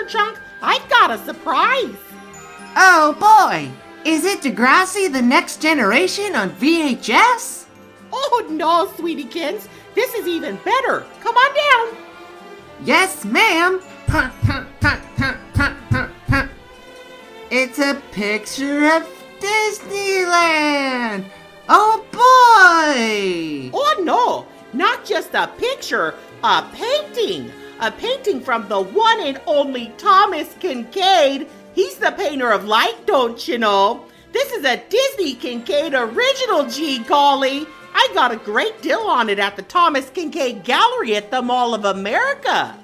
Thunderchunk, I've got a surprise. Oh boy, is it Degrassi The Next Generation on VHS? Oh no, Sweetiekins, this is even better. Come on down. Yes, ma'am. It's a picture of Disneyland. Oh boy! Oh no, not just a picture, a painting. A painting from the one and only Thomas Kincaid. He's the painter of light, don't you know? This is a Disney Kincaid original, gee golly. I got a great deal on it at the Thomas Kincaid Gallery at the Mall of America.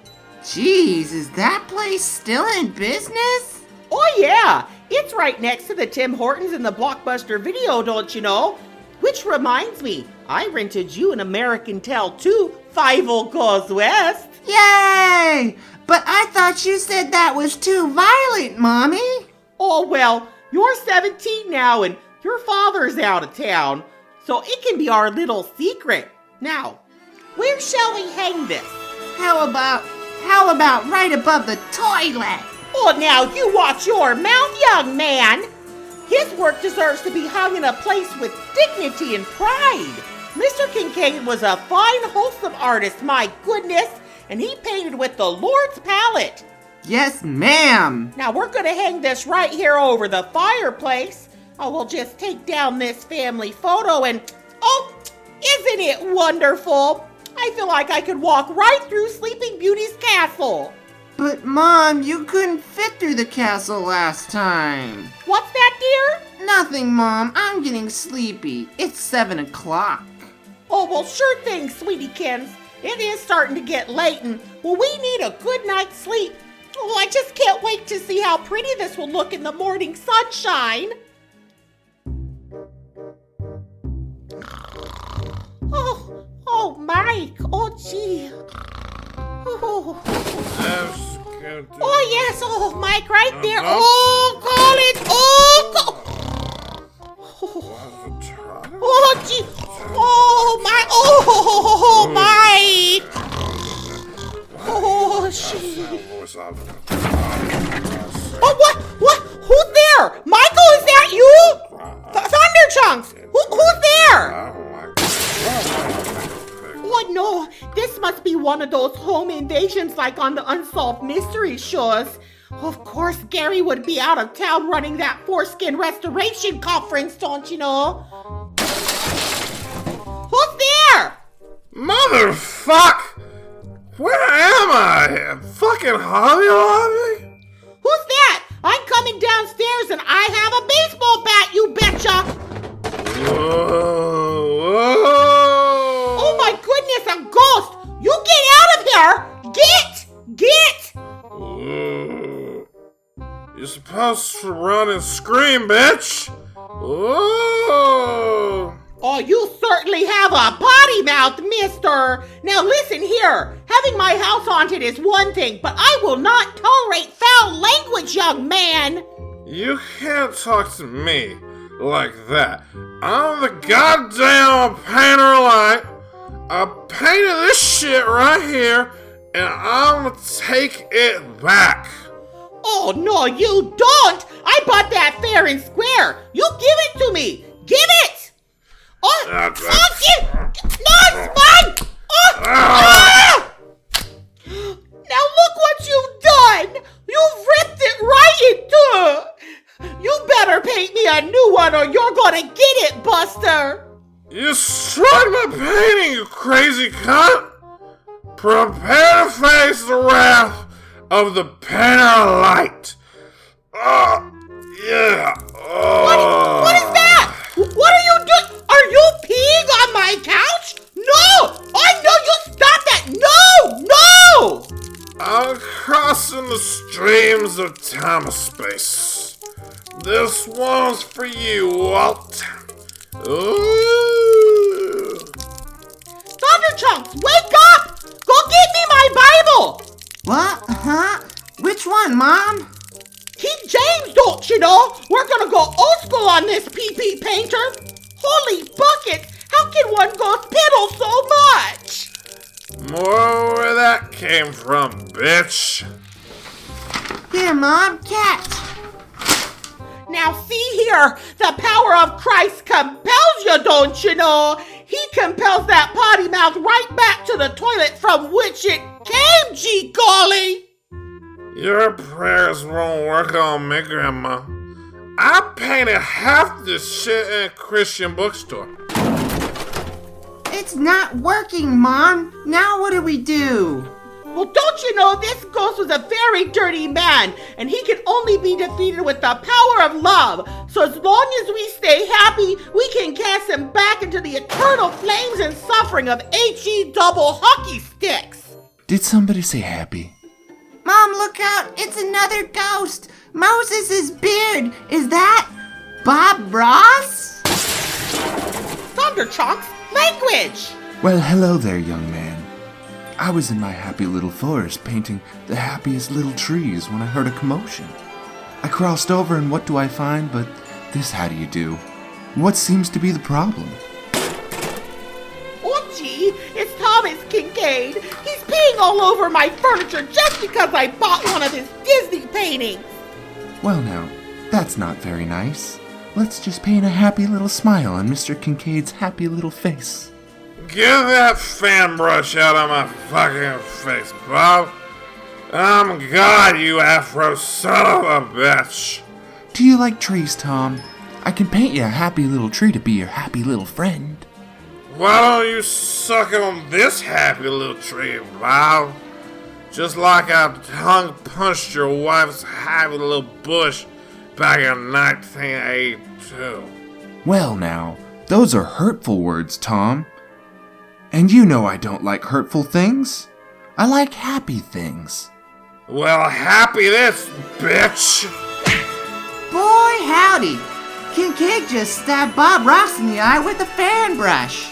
Jeez, is that place still in business? Oh yeah, it's right next to the Tim Hortons and the Blockbuster Video, don't you know? Which reminds me, I rented you an American Tale too, 5 Goes West. Yay! But I thought you said that was too violent, Mommy. Oh well, you're 17 now and your father's out of town, so it can be our little secret. Now, where shall we hang this? How about right above the toilet? Oh, now you watch your mouth, young man. His work deserves to be hung in a place with dignity and pride. Mr. Kincaid was a fine, wholesome artist, my goodness, and he painted with the Lord's palette. Yes, ma'am. Now we're going to hang this right here over the fireplace. Oh, we'll just take down this family photo and, oh, isn't it wonderful? I feel like I could walk right through Sleeping Beauty's castle. But Mom, you couldn't fit through the castle last time. What's that, dear? Nothing, Mom. I'm getting sleepy. It's 7 o'clock. Oh, well, sure thing, Sweetiekins. It is starting to get late and, well, we need a good night's sleep. Oh, I just can't wait to see how pretty this will look in the morning sunshine. Oh, Mike. Oh, gee. Oh, yes. Oh, Mike, right there. Oh, Collins. Oh, gee. Oh, my. Oh, Mike. Oh, gee. Oh, what? Who's there? Michael, is that you? Thunderchunks. Who's there? Oh, no. This must be one of those home invasions like on the Unsolved Mysteries shows. Of course, Gary would be out of town running that foreskin restoration conference, don't you know? Who's there? Motherfuck! Where am I? Fucking Hobby Lobby? Who's that? I'm coming downstairs and I have a baseball bat, you betcha! Whoa! Oh my goodness, a ghost! You get out of here! Get! You're supposed to run and scream, bitch! Whoa! Oh, you certainly have a potty mouth, mister! Now listen here, having my house haunted is one thing, but I will not tolerate foul language, young man! You can't talk to me like that. I'm the goddamn painter of light. I painted this shit right here, and I'm gonna take it back. Oh, no, you don't! I bought that fair and square! You give it to me! Give it! Oh, no, it's mine! Now look what you've done! You've ripped it right in two! You better paint me a new one or you're gonna get it, Buster! You struck my painting, you crazy cunt! Prepare to face the wrath of the painter of light! Yeah! What is that? What are you doing? Are you peeing on my couch? No! I know you stop that! No! I'm crossing the streams of time and space. This one's for you, Walt. Ooh. Thunderchunks, wake up! Go get me my Bible! What? Huh? Which one, Mom? King James, don't you know? We're gonna go old school on this PP painter. Holy buckets! How can one go piddle so much? More where that came from, bitch. Here, Mom, catch. Now see here, the power of Christ compels you, don't you know? He compels that potty mouth right back to the toilet from which it came, G. Golly. Your prayers won't work on me, Grandma. I painted half this shit in a Christian bookstore. It's not working, Mom. Now what do we do? Well, don't you know this ghost was a very dirty man, and he can only be defeated with the power of love. So as long as we stay happy, we can cast him back into the eternal flames and suffering of HE double hockey sticks. Did somebody say happy? Mom, look out. It's another ghost. Moses' beard. Is that Bob Ross? Thunder Chunks, language! Well, hello there, young man. I was in my happy little forest painting the happiest little trees when I heard a commotion. I crossed over, and what do I find but this how do you do? What seems to be the problem? Oh gee, it's Thomas Kincaid. He's peeing all over my furniture just because I bought one of his Disney paintings. Well now, that's not very nice. Let's just paint a happy little smile on Mr. Kincaid's happy little face. Get that fan brush out of my fucking face, Bob. I'm God, you Afro son of a bitch. Do you like trees, Tom? I can paint you a happy little tree to be your happy little friend. Why don't you suck on this happy little tree, Bob? Just like I tongue punched your wife's happy little bush back in 1982. Well now, those are hurtful words, Tom. And you know I don't like hurtful things. I like happy things. Well, happy this, bitch. Boy, howdy. Kincaid just stabbed Bob Ross in the eye with a fan brush.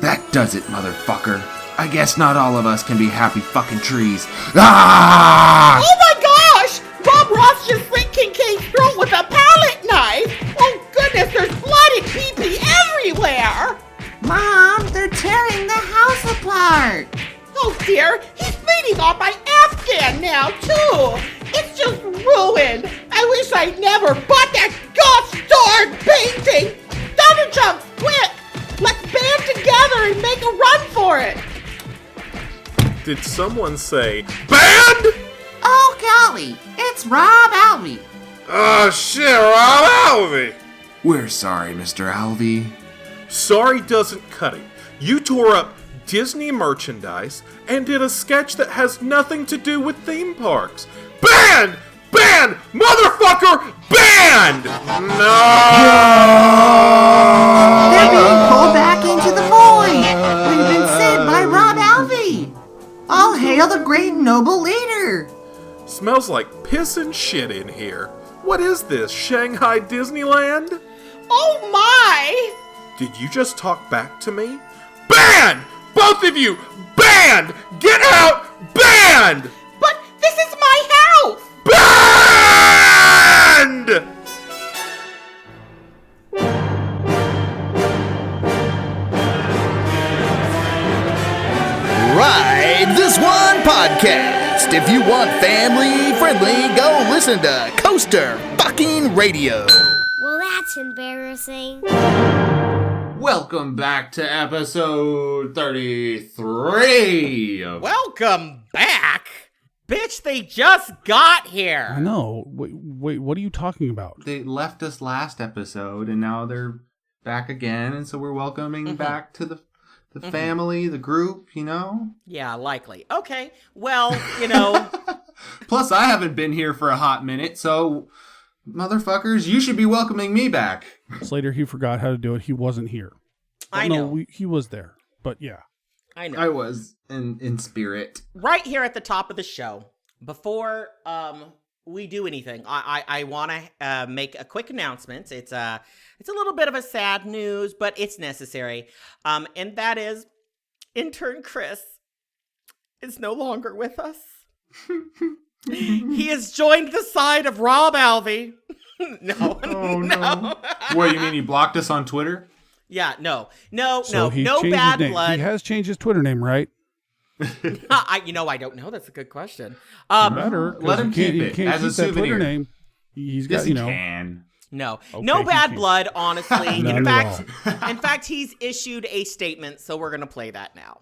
That does it, motherfucker. I guess not all of us can be happy fucking trees. Ah! Oh my gosh! Bob Ross just slit Kincaid's throat with a palette knife! Oh goodness, there's blood and pee-pee everywhere! Mom, they're tearing the house apart. Oh dear, he's bleeding on my Afghan now too! It's just ruined! I wish I'd never bought that gosh darn painting! Thunderchunks, quick! Let's band together and make a run for it! Did someone say, Band? Oh, golly, it's Rob Alvey. Oh shit, Rob Alvey. We're sorry, Mr. Alvey. sorry doesn't cut it. You tore up Disney merchandise and did a sketch that has nothing to do with theme parks. Banned! Banned! Motherfucker! Banned! No! They're being pulled back into the void. We've been said by Rob Alvey. All hail the great noble leader. Smells like piss and shit in here. What is this, Shanghai Disneyland? Oh my! Did you just talk back to me? Banned! Both of you! Banned! Get out! Banned! But this is my house! Banned! Ride This One Podcast. If you want family friendly, go listen to Coaster Fucking Radio. Well, that's embarrassing. Welcome back to episode 33 of... Welcome back! Bitch, they just got I here! know. Wait, what are you talking about? They left us last episode, and now they're back again, and so we're welcoming back to the family, the group, you know? Yeah, likely. Okay, well, you know... Plus, I haven't been here for a hot minute, so... Motherfuckers, you should be welcoming me back. Slater, he forgot how to do it. He wasn't here. I No, know. he was there. But yeah. I know. I was in spirit. Right here at the top of the show, before we do anything, I want to make a quick announcement. It's a little bit of a sad news, but it's necessary. And that is, intern Chris is no longer with us. He has joined the side of Rob Alvey. No. Oh, no. What, you mean he blocked us on Twitter? Yeah, no So he no changed bad his name. blood. He has changed his Twitter name, right? I don't know. That's a good question. Better. 'cause Let him you can't- keep you it can't as a keep that Twitter souvenir. name. He's got, Yes, he can. No, Okay, no he bad can. blood, honestly. None in at fact, he's issued a statement, so we're gonna play that now.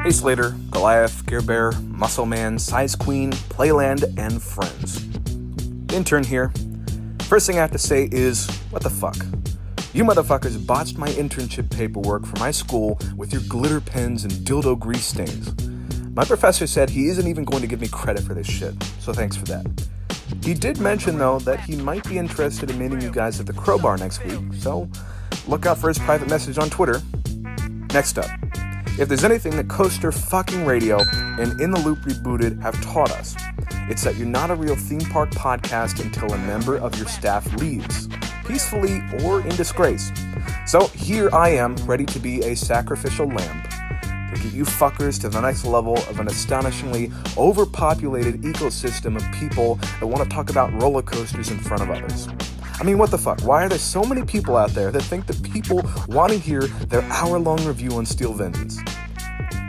Hey Slater, Goliath, Gear Bear, Muscle Man, Size Queen, Playland, and friends. Intern here. First thing I have to say is, what the fuck? You motherfuckers botched my internship paperwork for my school with your glitter pens and dildo grease stains. My professor said he isn't even going to give me credit for this shit, so thanks for that. He did mention, though, that he might be interested in meeting you guys at the Crowbar next week, so look out for his private message on Twitter. Next up. If there's anything that Coaster fucking Radio and In the Loop Rebooted have taught us, it's that you're not a real theme park podcast until a member of your staff leaves, peacefully or in disgrace. So here I am, ready to be a sacrificial lamb, to get you fuckers to the next level of an astonishingly overpopulated ecosystem of people that want to talk about roller coasters in front of others. I mean, what the fuck? Why are there so many people out there that think that people want to hear their hour-long review on Steel Vengeance?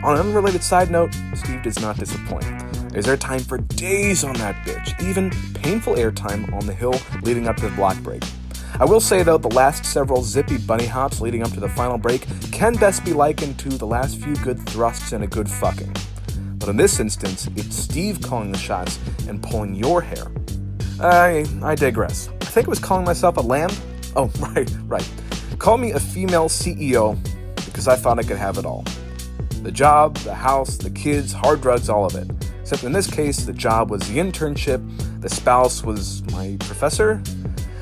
On an unrelated side note, Steve does not disappoint. There's airtime for days on that bitch, even painful airtime on the hill leading up to the block break. I will say, though, the last several zippy bunny hops leading up to the final break can best be likened to the last few good thrusts and a good fucking. But in this instance, it's Steve calling the shots and pulling your hair. I digress. I think I was calling myself a lamb. Oh, right. Call me a female CEO because I thought I could have it all. The job, the house, the kids, hard drugs, all of it. Except in this case, the job was the internship, the spouse was my professor,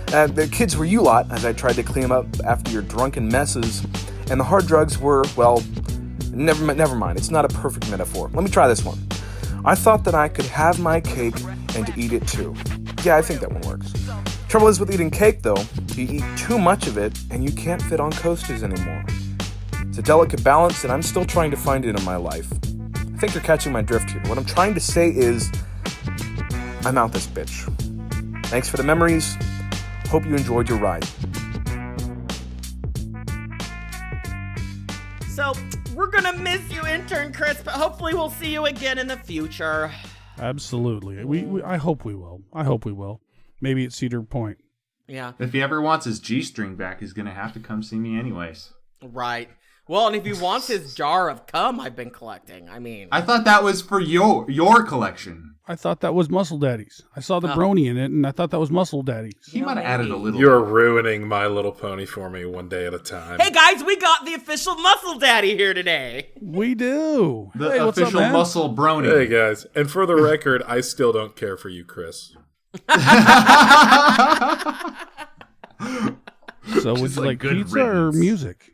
the kids were you lot as I tried to clean them up after your drunken messes, and the hard drugs were, well, never mind. It's not a perfect metaphor. Let me try this one. I thought that I could have my cake and eat it too. Yeah, I think that one works. Trouble is with eating cake, though, you eat too much of it, and you can't fit on coasters anymore. It's a delicate balance, and I'm still trying to find it in my life. I think you're catching my drift here. What I'm trying to say is, I'm out this bitch. Thanks for the memories. Hope you enjoyed your ride. So, we're gonna miss you, intern Chris, but hopefully we'll see you again in the future. Absolutely. I hope we will. Maybe at Cedar Point. Yeah. If he ever wants his G-string back, he's going to have to come see me anyways. Right. Well, and if he wants his jar of cum I've been collecting, I mean... I thought that was for your collection. I thought that was Muscle Daddies. I saw the brony in it, and I thought that was Muscle Daddies. He might have added a little. You're ruining My Little Pony for me one day at a time. Hey guys, we got the official Muscle Daddy here today. We do. The Hey, what's up, official man? muscle brony. Hey guys, and for the record, I still don't care for you, Chris. So would Just you like like good pizza or riddance. music?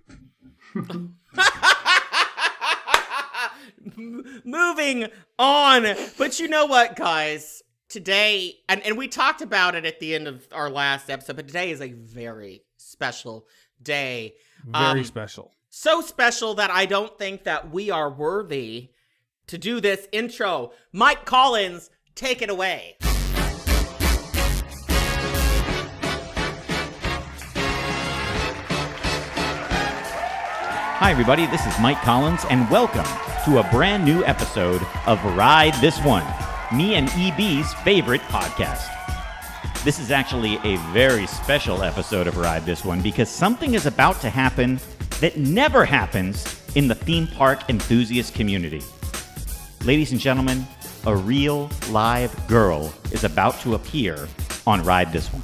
Moving on. But you know what, guys? Today, and we talked about it at the end of our last episode, but today is a very special day. Very special. So special that I don't think that we are worthy to do this intro. Mike Collins, take it away. Hi, everybody. This is Mike Collins, and welcome to a brand new episode of Ride This One, me and EB's favorite podcast. This is actually a very special episode of Ride This One because something is about to happen that never happens in the theme park enthusiast community. Ladies and gentlemen, a real live girl is about to appear on Ride This One.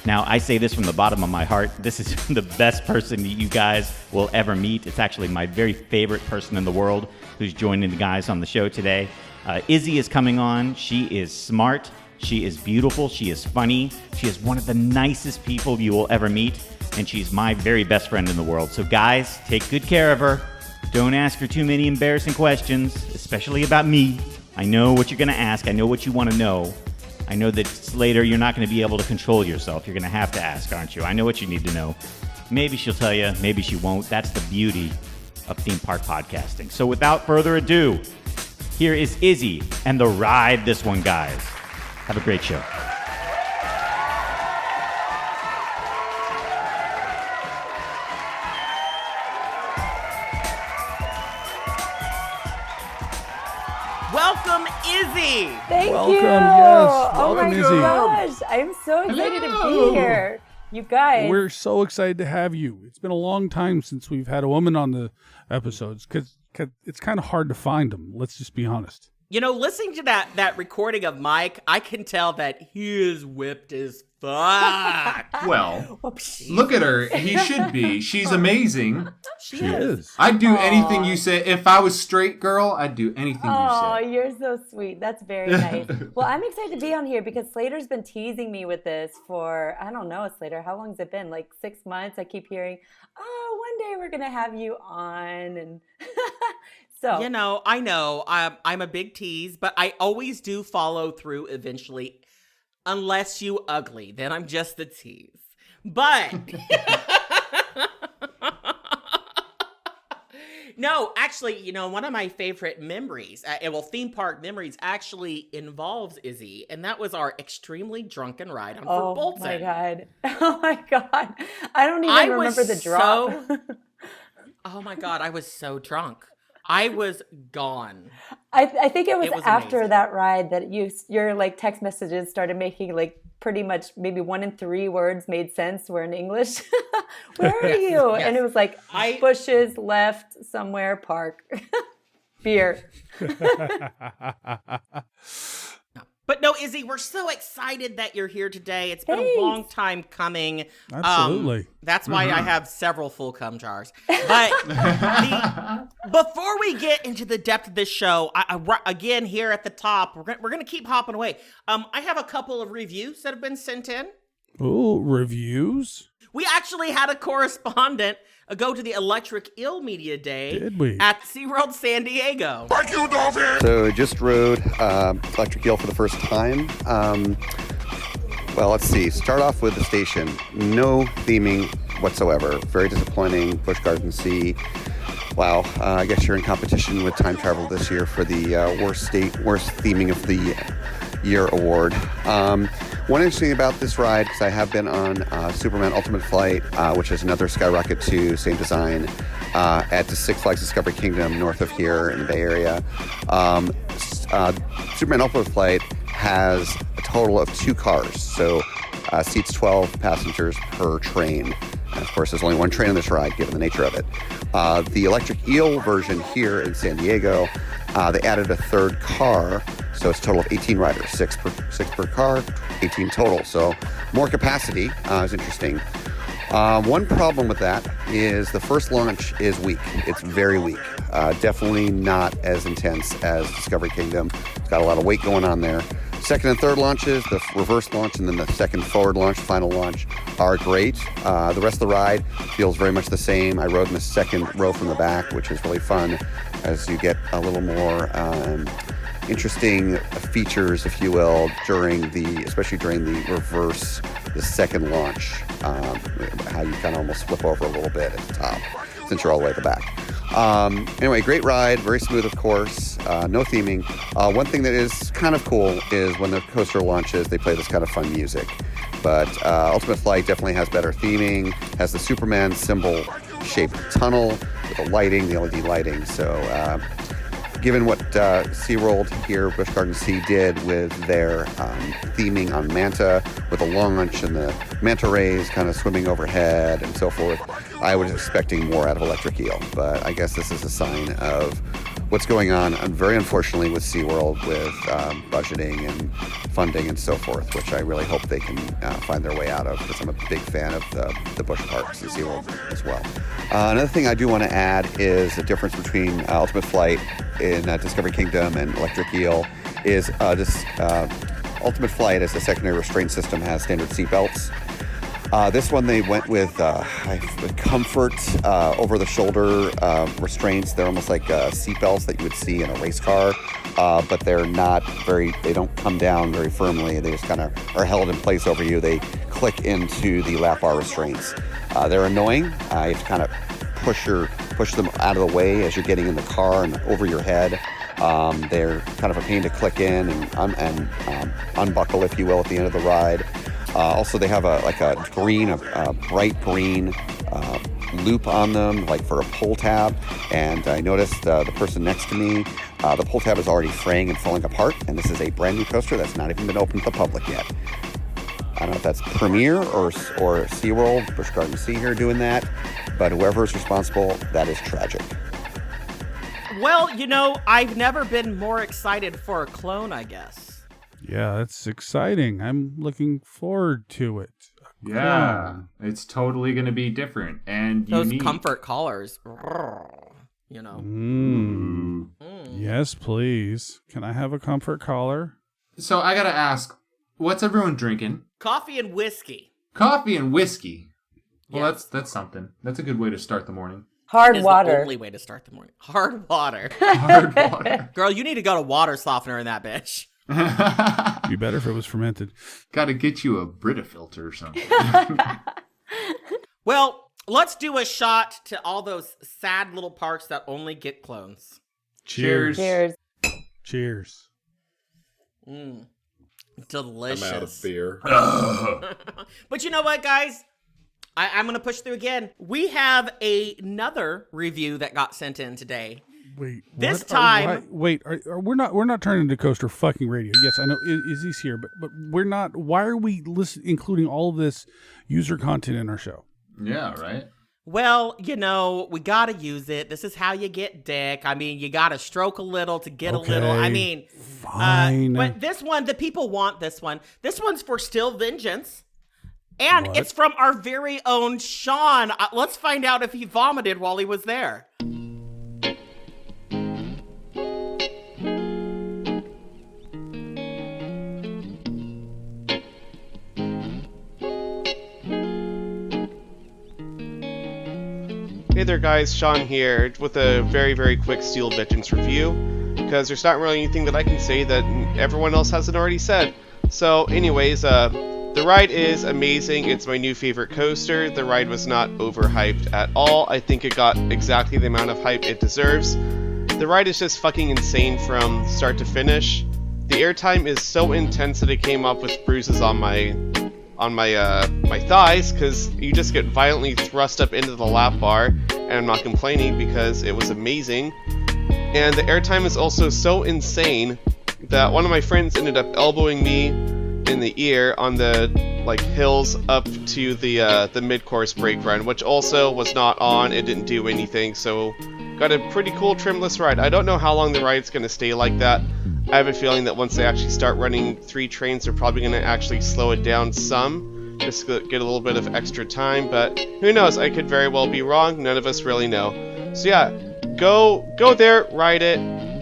Now, I say this from the bottom of my heart. This is the best person you guys will ever meet. It's actually my very favorite person in the world who's joining the guys on the show today. Izzy is coming on. She is smart. She is beautiful. She is funny. She is one of the nicest people you will ever meet. And she's my very best friend in the world. So guys, take good care of her. Don't ask her too many embarrassing questions, especially about me. I know what you're going to ask. I know what you want to know. I know that later you're not going to be able to control yourself. You're going to have to ask, aren't you? I know what you need to know. Maybe she'll tell you, maybe she won't. That's the beauty of theme park podcasting. So without further ado, here is Izzy and the Ride This One guys. Have a great show. Welcome, Izzy. Thank Welcome, you. yes. Oh Welcome, my Izzy. gosh. I'm so excited to be here. You guys. We're so excited to have you. It's been a long time since we've had a woman on the episodes because it's kind of hard to find them. Let's just be honest. You know, listening to that recording of Mike, I can tell that he is whipped as fuck. Well, look at her. He should be. She's amazing. She is. I'd do anything you say. If I was straight, girl, I'd do anything you Oh, say. you're so sweet. That's very nice. Well, I'm excited to be on here because Slater's been teasing me with this for, I don't know, Slater, how long has it been? Like 6 months? I keep hearing, oh, one day we're going to have you on. And so, You know, I know I'm a big tease, but I always do follow through eventually. Unless you ugly, then I'm just the tease. But no, actually, you know, one of my favorite memories, theme park memories, actually involves Izzy, and that was our extremely drunken ride on Fort Bolton. Oh my God. Oh my God. I don't even remember the drop. Oh my God, I was so drunk. I was gone. I think it was after amazing. that ride that your like text messages started making like pretty much maybe 1 in 3 words made sense were in English. Where are you? Yes. And it was like bushes left somewhere park. Beer. But no, Izzy, we're so excited that you're here today. It's been a long time coming. Absolutely. That's why I have several full cum jars. But before we get into the depth of this show, again, here at the top, we're going to keep hopping away. I have a couple of reviews that have been sent in. Oh, reviews? We actually had a correspondent go to the Electric Eel Media Day at SeaWorld San Diego. Thank you, Dolphin! So just rode Electric Eel for the first time. Well, let's see. Start off with the station. No theming whatsoever. Very disappointing. Busch Garden Sea. Wow. I guess you're in competition with Time Travel this year for the worst theming of the year award. One interesting about this ride, because I have been on Superman Ultimate Flight, which is another Skyrocket 2, same design, at the Six Flags Discovery Kingdom north of here in the Bay Area. Superman Ultimate Flight has a total of 2 cars, so seats 12 passengers per train. And of course, there's only one train on this ride, given the nature of it. The Electric Eel version here in San Diego, they added a 3rd car, so it's a total of 18 riders, 6 per car, 18 total. So more capacity is interesting. One problem with that is the first launch is weak. It's very weak. Definitely not as intense as Discovery Kingdom. It's got a lot of weight going on there. Second and third launches, the reverse launch and then the second forward launch, final launch, are great. The rest of the ride feels very much the same. I rode in the second row from the back, which is really fun as you get a little more interesting features, if you will, especially during the reverse, the second launch, how you kind of almost flip over a little bit at the top since you're all the way at the back. Anyway, great ride, very smooth, of course, no theming. One thing that is kind of cool is when the coaster launches, they play this kind of fun music. But Ultimate Flight definitely has better theming, has the Superman symbol-shaped tunnel with the lighting, the LED lighting. So given what SeaWorld here, Busch Garden Sea, did with their theming on Manta, with the launch and the manta rays kind of swimming overhead and so forth, I was expecting more out of Electric Eel. But I guess this is a sign of what's going on, very unfortunately, with SeaWorld, with budgeting and funding and so forth, which I really hope they can find their way out of, because I'm a big fan of the Busch Parks and SeaWorld as well. Another thing I do want to add is the difference between Ultimate Flight in Discovery Kingdom and Electric Eel is this Ultimate Flight, as a secondary restraint system, has standard seatbelts. This one they went with comfort over-the-shoulder restraints. They're almost like seatbelts that you would see in a race car, but they're not they don't come down very firmly. They just kind of are held in place over you. They click into the lap bar restraints. They're annoying. You have to kind of push them out of the way as you're getting in the car and over your head. They're kind of a pain to click in and unbuckle, if you will, at the end of the ride. Also, they have a bright green loop on them, like for a pull tab. And I noticed the person next to me, the pull tab is already fraying and falling apart. And this is a brand new coaster that's not even been open to the public yet. I don't know if that's Premier or SeaWorld, Busch Garden Sea here doing that, but whoever is responsible, that is tragic. Well, I've never been more excited for a clone, I guess. Yeah, that's exciting. I'm looking forward to it. Yeah, it's totally going to be different and those unique. Comfort collars, Yes, please. Can I have a comfort collar? So I got to ask, what's everyone drinking? Coffee and whiskey. Coffee and whiskey. Well, Yes. that's something. That's a good way to start the morning. Hard Is water. the only way to start the morning. Hard water. Hard water. Girl, you need to go to water softener in that bitch. Be better if it was fermented. Got to get you a Brita filter or something. Well, let's do a shot to all those sad little parks that only get clones. Cheers. Cheers. Cheers. Delicious. I'm out of beer. But you know what, guys? I'm going to push through again. We have another review that got sent in today. Wait. This what? time... We're not turning into Coaster fucking radio. Yes, I know Izzy's here, but we're not. Why are we including all of this user content in our show? Yeah, right. Well, we got to use it. This is how you get dick. I mean, you got to stroke a little to get a little. I mean, fine. But this one, the people want this one. This one's for Still Vengeance. And What? it's from our very own Sean. Let's find out if he vomited while he was there. Hey there guys, Sean here with a very, very quick Steel Vengeance review, because there's not really anything that I can say that everyone else hasn't already said. So anyways, the ride is amazing. It's my new favorite coaster. The ride was not overhyped at all. I think it got exactly the amount of hype it deserves. The ride is just fucking insane from start to finish. The airtime is so intense that it came up with bruises on my thighs, because you just get violently thrust up into the lap bar, and I'm not complaining because it was amazing. And the airtime is also so insane that one of my friends ended up elbowing me in the ear on the hills up to the mid-course brake run, which also was not on. It didn't do anything, so got a pretty cool trimless ride. I don't know how long the ride's going to stay like that. I have a feeling that once they actually start running 3 trains, they're probably going to actually slow it down some, just to get a little bit of extra time, but who knows, I could very well be wrong, none of us really know. So yeah, go there, ride it,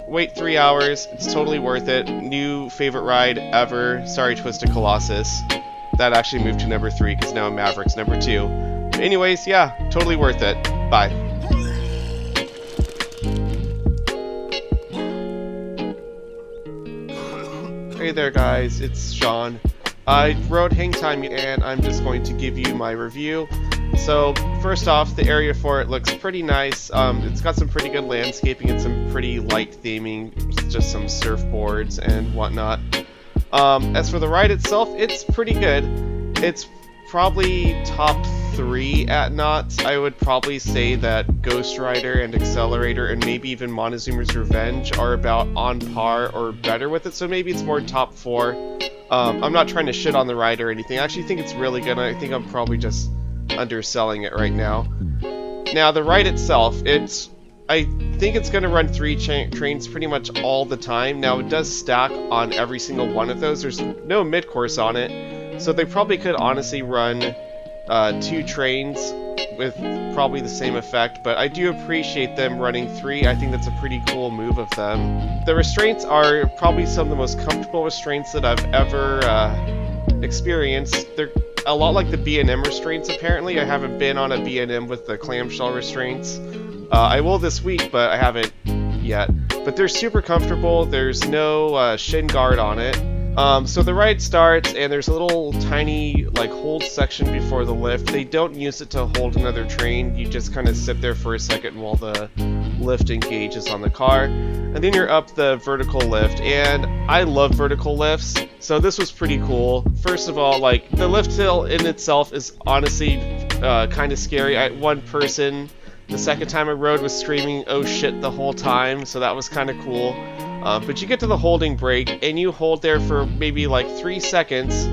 wait 3 hours, it's totally worth it. New favorite ride ever. Sorry, Twisted Colossus. That actually moved to number 3 because now Maverick's number 2. But anyways, yeah, totally worth it. Bye. Hey there guys, it's Sean. I wrote Hang Time and I'm just going to give you my review. So first off, the area for it looks pretty nice. It's got some pretty good landscaping and some pretty light theming, just some surfboards and whatnot. As for the ride itself, it's pretty good. It's probably top 3 at knots. I would probably say that Ghost Rider and Accelerator and maybe even Montezuma's Revenge are about on par or better with it, so maybe it's more top 4. I'm not trying to shit on the ride or anything. I actually think it's really good. I think I'm probably just underselling it right now. Now, the ride itself, I think it's going to run 3 trains pretty much all the time. Now, it does stack on every single one of those. There's no mid-course on it, so they probably could honestly run 2 trains with probably the same effect, but I do appreciate them running 3. I think that's a pretty cool move of them. The restraints are probably some of the most comfortable restraints that I've ever experienced. They're a lot like the B&M restraints, apparently. I haven't been on a B&M with the clamshell restraints. I will this week, but I haven't yet. But they're super comfortable. There's no shin guard on it. So the ride starts, and there's a little tiny hold section before the lift. They don't use it to hold another train. You just kind of sit there for a second while the lift engages on the car, and then you're up the vertical lift. And I love vertical lifts, so this was pretty cool. First of all, the lift hill in itself is honestly kind of scary. One person the second time I rode was screaming "oh shit" the whole time, so that was kind of cool. But you get to the holding brake, and you hold there for maybe 3 seconds,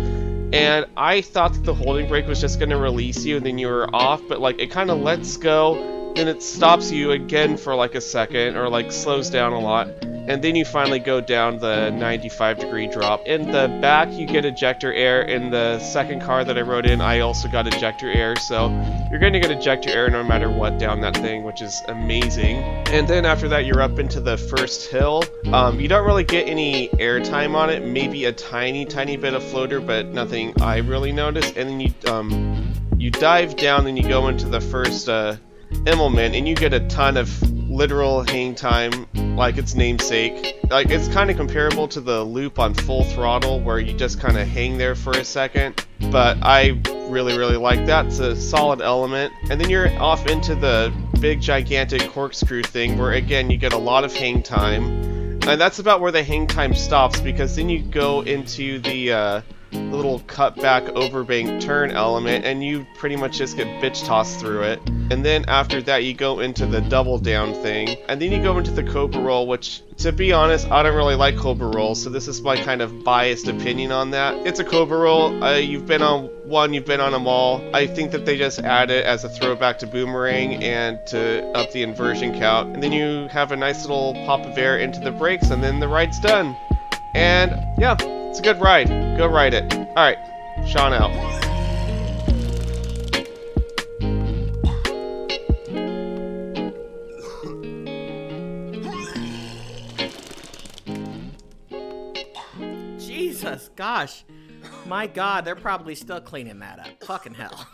and I thought that the holding brake was just going to release you and then you were off, but it kind of lets go, then it stops you again for a second, or slows down a lot, and then you finally go down the 95-degree drop. In the back, you get ejector air. In the second car that I rode in, I also got ejector air, so you're going to get ejector air no matter what down that thing, which is amazing. And then after that, you're up into the first hill. You don't really get any air time on it, maybe a tiny bit of floater, but nothing I really noticed. And then you dive down and you go into the first Immelman, and you get a ton of literal hang time, like its namesake. It's kind of comparable to the loop on Full Throttle, where you just kind of hang there for a second, but I really like that. It's a solid element. And then you're off into the big gigantic corkscrew thing, where again you get a lot of hang time, and that's about where the hang time stops, because then you go into the little cutback overbank turn element, and you pretty much just get bitch tossed through it. And then after that, you go into the double down thing, and then you go into the Cobra Roll, which, to be honest, I don't really like Cobra Rolls, so this is my kind of biased opinion on that. It's a Cobra Roll. You've been on one, you've been on them all. I think that they just add it as a throwback to Boomerang and to up the inversion count. And then you have a nice little pop of air into the brakes, and then the ride's done. And yeah, it's a good ride. Go ride it. Alright, Sean out. Jesus, gosh. My God, they're probably still cleaning that up. Fucking hell.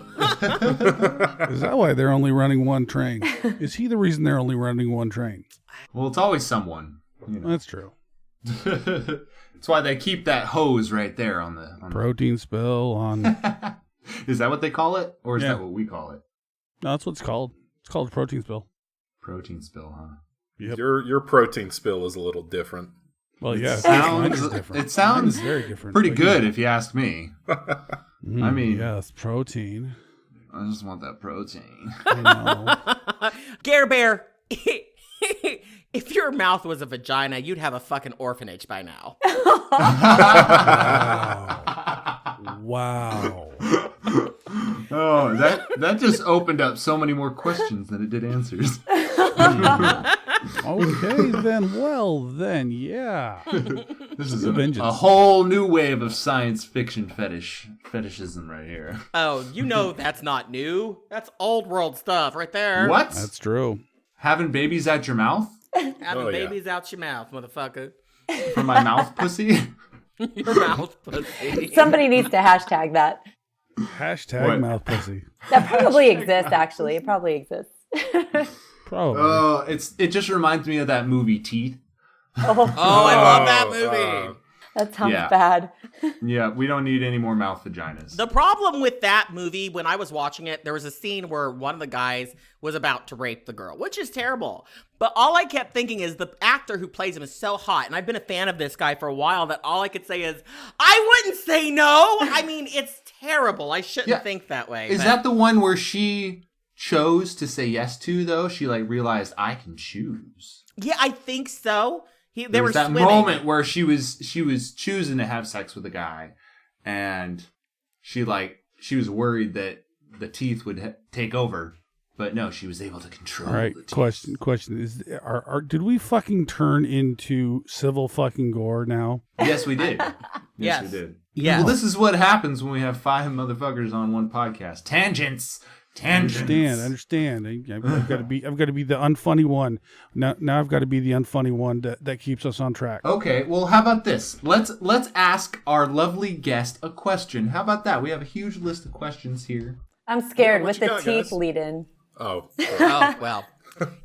Is that why they're only running one train? Is he the reason they're only running one train? Well, it's always someone. That's true. That's why they keep that hose right there on the protein spill on. Is that what they call it, or is that what we call it? No, that's what it's called. It's called a protein spill. Protein spill, huh? Yep. Your protein spill is a little different. Well, yeah, it sounds very different. Pretty good, if you ask me. I mean, yes, protein. I just want that protein. Gare Bear. If your mouth was a vagina, you'd have a fucking orphanage by now. Wow. Oh, that just opened up so many more questions than it did answers. Okay, then. Well, then, yeah. This is a whole new wave of science fiction fetishism right here. Oh, that's not new. That's old world stuff right there. What? That's true. Having babies out your mouth? Having babies out your mouth, motherfucker. From my mouth pussy? Your mouth pussy. Somebody needs to hashtag that. Hashtag mouth pussy. That probably exists, actually. It probably exists. Probably. Oh, it just reminds me of that movie Teeth. Oh, I love that movie. That sounds bad. Yeah, we don't need any more mouth vaginas. The problem with that movie, when I was watching it, there was a scene where one of the guys was about to rape the girl, which is terrible. But all I kept thinking is the actor who plays him is so hot, and I've been a fan of this guy for a while, that all I could say is, I wouldn't say no. I mean, it's terrible. I shouldn't think that way. Is that the one where she chose to say yes to, though? She realized, I can choose. Yeah, I think so. There was that moment where she was choosing to have sex with a guy, and she was worried that the teeth would take over, but no, she was able to control. All right, the teeth. question is, did we fucking turn into civil fucking gore now? Yes, we did. Yes, we did. Yeah. Well, this is what happens when we have 5 motherfuckers on one podcast. Tangents. I understand. I've got to be the unfunny one. Now I've got to be the unfunny one that keeps us on track. Okay, well, how about this? Let's ask our lovely guest a question. How about that? We have a huge list of questions here. I'm scared with the teeth lead in. Oh. Oh, well.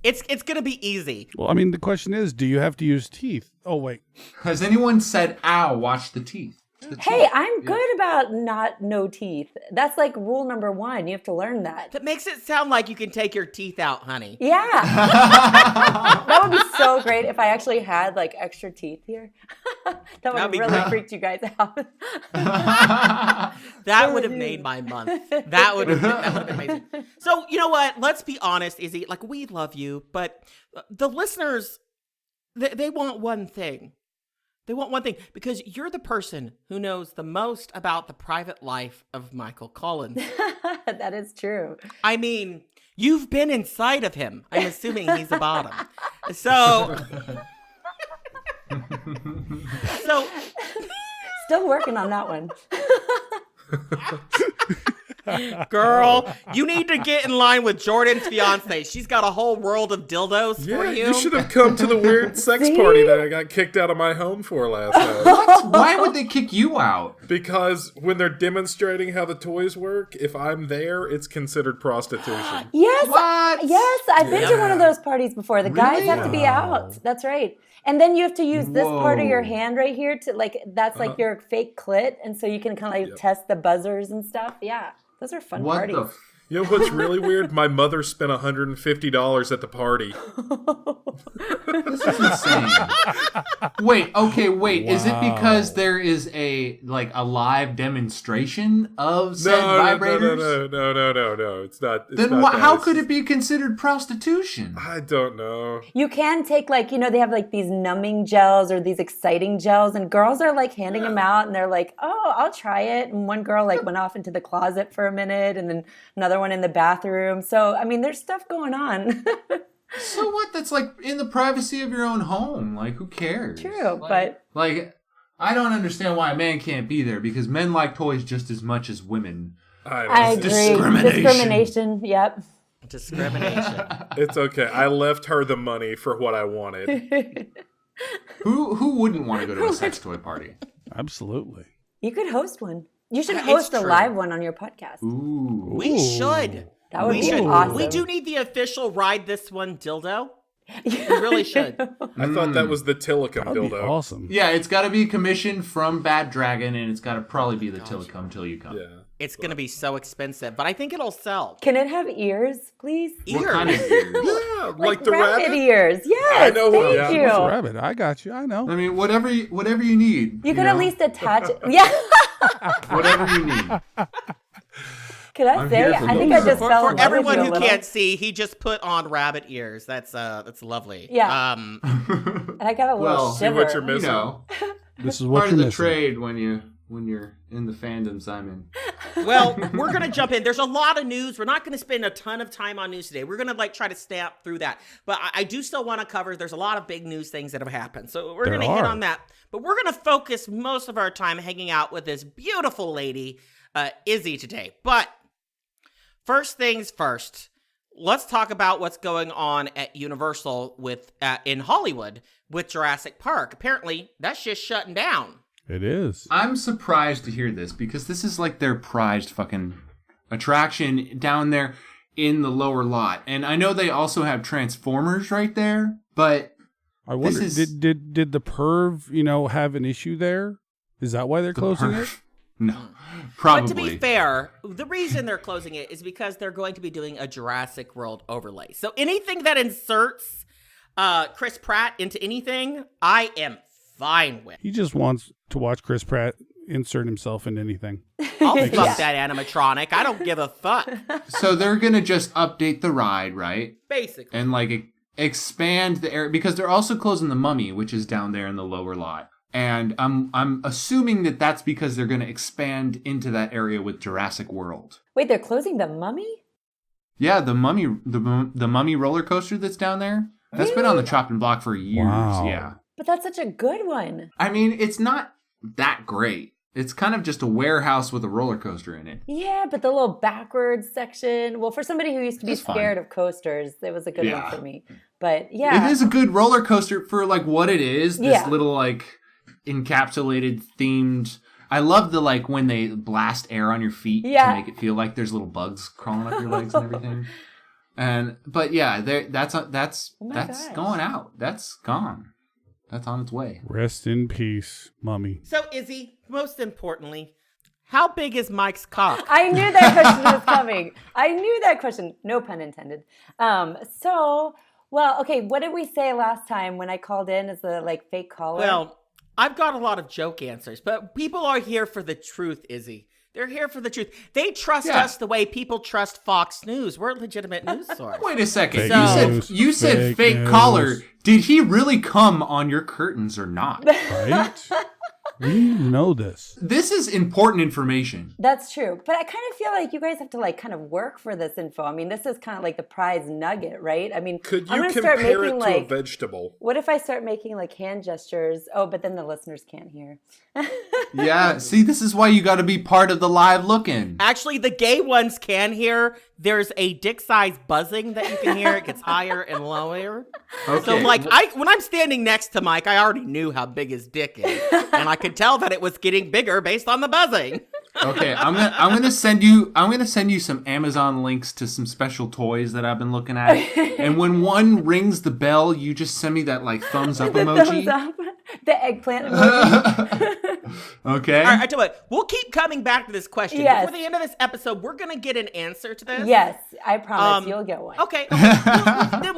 It's going to be easy. Well, I mean, the question is, do you have to use teeth? Oh, wait. Has anyone said, ow, watch the teeth? Hey, I'm good about no teeth. That's like rule number 1. You have to learn that. That makes it sound like you can take your teeth out, honey. Yeah. That would be so great if I actually had like extra teeth here. That would have really freaked you guys out. That would have made my month. That would have been amazing. So, you know what? Let's be honest, Izzy. Like, we love you, but the listeners, they want one thing. They want one thing, because you're the person who knows the most about the private life of Michael Collin. That is true. I mean, you've been inside of him. I'm assuming he's the bottom. So, still working on that one. Girl, you need to get in line with Jordan's fiance. She's got a whole world of dildos for you. You should have come to the weird sex party that I got kicked out of my home for last night. What? Why would they kick you out? Because when they're demonstrating how the toys work, if I'm there, it's considered prostitution. Yes. What? Yes, I've been to one of those parties before. The guys Really? have to be out. That's right. And then you have to use this part of your hand right here to that's like your fake clit. And so you can kind of like test the buzzers and stuff. Yeah. Those are fun parties. You know what's really weird? My mother spent $150 at the party. This is insane. Wait. Is it because there is a live demonstration of said vibrators? No. It's not. Then how could it be considered prostitution? I don't know. You can take they have like these numbing gels or these exciting gels, and girls are like handing them out, and they're like, "Oh, I'll try it." And one girl like went off into the closet for a minute, and then another one in the bathroom. So I mean, there's stuff going on. So what? That's like in the privacy of your own home. Like, who cares? True, but I don't understand why a man can't be there, because men like toys just as much as women. I agree. Discrimination. Yep. Discrimination. It's okay. I left her the money for what I wanted. Who wouldn't want to go to a sex toy party? Absolutely. You could host one. You should host a live one on your podcast. Ooh. We should. That would be awesome. We do need the official Ride This One dildo. We really should. I thought that was the Tillicum dildo. Be awesome. Yeah, it's got to be commissioned from Bad Dragon, and it's got to probably be the Tillicum till you come. Yeah. It's going to be so expensive, but I think it'll sell. Can it have ears, please? Ears? What kind of ears? Yeah, like the rabbit rabbit ears. Yes, I know thank yeah. you. What's a rabbit? I got you. I know. I mean, whatever you need. You could at least attach it. Yeah. Whatever you need. Could I say? I think I just fell in love with everyone you a who little. can't see, he just put on rabbit ears. That's lovely. Yeah. And I got a little see shiver. what you're missing. This is what part you're of the missing. trade when you're in the fandoms I'm in. Well, we're going to jump in. There's a lot of news. We're not going to spend a ton of time on news today. We're going to try to snap through that. But I do still want to cover, there's a lot of big news things that have happened. So we're going to hit on that. But we're going to focus most of our time hanging out with this beautiful lady, Izzy, today. But first things first, let's talk about what's going on at Universal in Hollywood with Jurassic Park. Apparently, that's just shutting down. It is. I'm surprised to hear this, because this is like their prized fucking attraction down there in the lower lot. And I know they also have Transformers right there, but I wonder, did the perv, have an issue there? Is that why they're closing it? No, probably. But to be fair, the reason they're closing it is because they're going to be doing a Jurassic World overlay. So anything that inserts Chris Pratt into anything, I am fine with. He just wants to watch Chris Pratt insert himself into anything. I'll fuck that animatronic. I don't give a fuck. So they're going to just update the ride, right? Basically. And expand the area, because they're also closing the Mummy, which is down there in the lower lot. And I'm assuming that that's because they're going to expand into that area with Jurassic World. Wait, they're closing the Mummy? Yeah, the Mummy roller coaster that's down there. That's been on the chopping block for years. Wow. Yeah. But that's such a good one. I mean, it's not that great. It's kind of just a warehouse with a roller coaster in it. Yeah, but the little backwards section. Well, for somebody who used to be That's scared fine. of coasters, it was a good one for me. But yeah. It is a good roller coaster for what it is. This Yeah. little encapsulated themed. I love the when they blast air on your feet to make it feel like there's little bugs crawling up your legs and everything. But yeah, that's gosh. going out. That's gone. That's on its way. Rest in peace, Mummy. So, Izzy, most importantly, how big is Mike's cock? I knew that question was coming. I knew that question. No pun intended. Okay, what did we say last time when I called in as the fake caller? Well, I've got a lot of joke answers, but people are here for the truth, Izzy. They're here for the truth. They trust us the way people trust Fox News. We're a legitimate news source. Wait a second. Fake You said fake caller. Did he really come on your curtains or not? Right? We know this. This is important information. That's true. But I kind of feel like you guys have to kind of work for this info. I mean, this is kind of like the prize nugget, right? I mean, could I'm you gonna start compare making, it to a vegetable? What if I start making hand gestures? Oh, but then the listeners can't hear. Yeah, see, this is why you got to be part of the live look-in. Actually, the gay ones can hear. There's a dick-sized buzzing that you can hear. It gets higher and lower. Okay. So, when I'm standing next to Mike, I already knew how big his dick is, and I could tell that it was getting bigger based on the buzzing. Okay, I'm gonna send you some Amazon links to some special toys that I've been looking at. And when one rings the bell, you just send me that thumbs up emoji. Thumbs up. The eggplant emoji. Okay. All right, I tell you what, we'll keep coming back to this question. Yes. Before the end of this episode, we're going to get an answer to this. Yes, I promise you'll get one. Okay.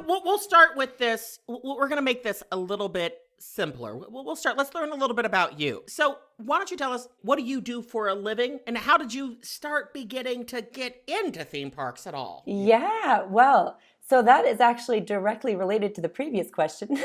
We'll start with this. We're going to make this a little bit simpler. We'll start. Let's learn a little bit about you. So why don't you tell us, what do you do for a living? And how did you start beginning to get into theme parks at all? Yeah, well, so that is actually directly related to the previous question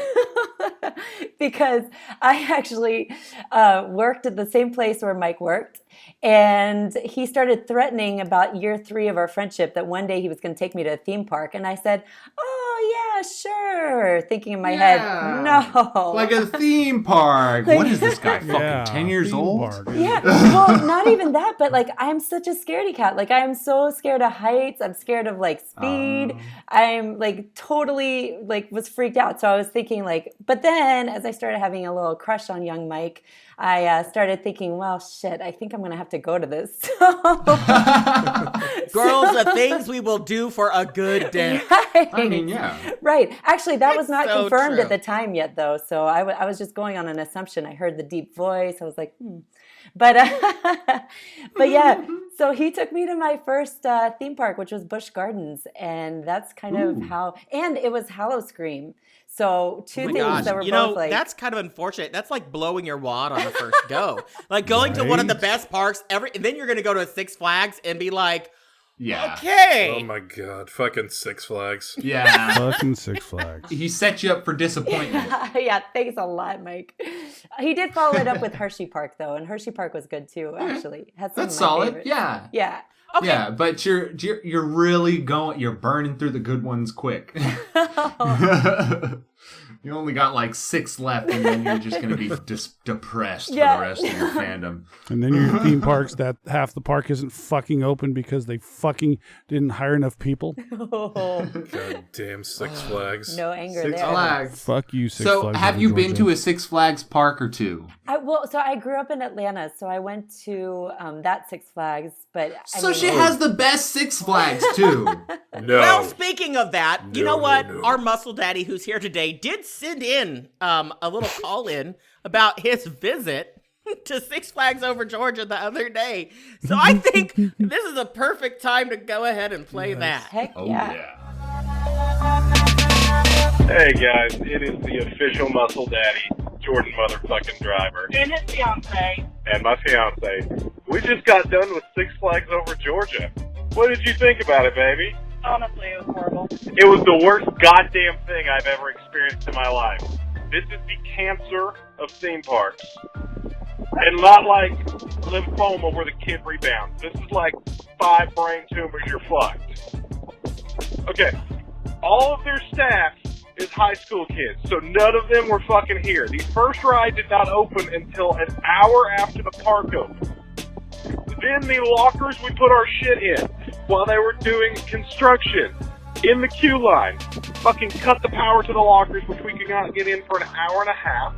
because I actually worked at the same place where Mike worked, and he started threatening about year 3 of our friendship that one day he was going to take me to a theme park, and I said, oh yeah, sure, thinking in my head, no. Like a theme park. What is this guy, fucking 10 years old? Park. Yeah, well, not even that, but I'm such a scaredy cat. I am so scared of heights. I'm scared of speed. I'm totally was freaked out. So I was thinking but then as I started having a little crush on young Mike, I started thinking, well, shit, I think I'm going to have to go to this. Girls, the things we will do for a good day. Right. I mean, yeah. Right. Actually, that was not so confirmed true. at the time yet, though. So I was just going on an assumption. I heard the deep voice. I was like, But yeah, so he took me to my first theme park, which was Busch Gardens. And that's kind of how, and it was Howl-O-Scream. So two things that were both that's kind of unfortunate. That's like blowing your wad on the first go. Going to one of the best parks ever, and then you're going to go to a Six Flags and be like, yeah. Okay. Oh my god, fucking Six Flags. Yeah. Fucking Six Flags. He set you up for disappointment. Yeah, thanks a lot, Mike. He did follow it up with Hershey Park, though, and Hershey Park was good, too, actually. Had some That's of my solid. favorites. Yeah. Yeah. Okay. Yeah, but you're really you're burning through the good ones quick. You only got 6 left, and then you're just going to be depressed for the rest of your fandom. And then your theme parks, that half the park isn't fucking open because they fucking didn't hire enough people. God damn Six Flags. No anger Six there. Flags. Fuck you, Six So, Flags. have you been to a Six Flags park or two? So I grew up in Atlanta, so I went to that Six Flags, but She has the best Six Flags, too. No. Well, speaking of that, you know what? no. Our muscle daddy who's here today did send in a little call in about his visit to Six Flags over Georgia the other day. So I think this is a perfect time to go ahead and play that. Heck yeah. Hey guys, it is the official muscle daddy, Jordan motherfucking Driver. And his fiance. And my fiance. We just got done with Six Flags over Georgia. What did you think about it, baby? Honestly, it was horrible. It was the worst goddamn thing I've ever experienced in my life. This is the cancer of theme parks. And not like lymphoma where the kid rebounds. This is like 5 brain tumors, you're fucked. Okay, all of their staff is high school kids, so none of them were fucking here. The first ride did not open until an hour after the park opened. Then the lockers we put our shit in while they were doing construction in the queue line fucking cut the power to the lockers, which we could not get in for an hour and a half.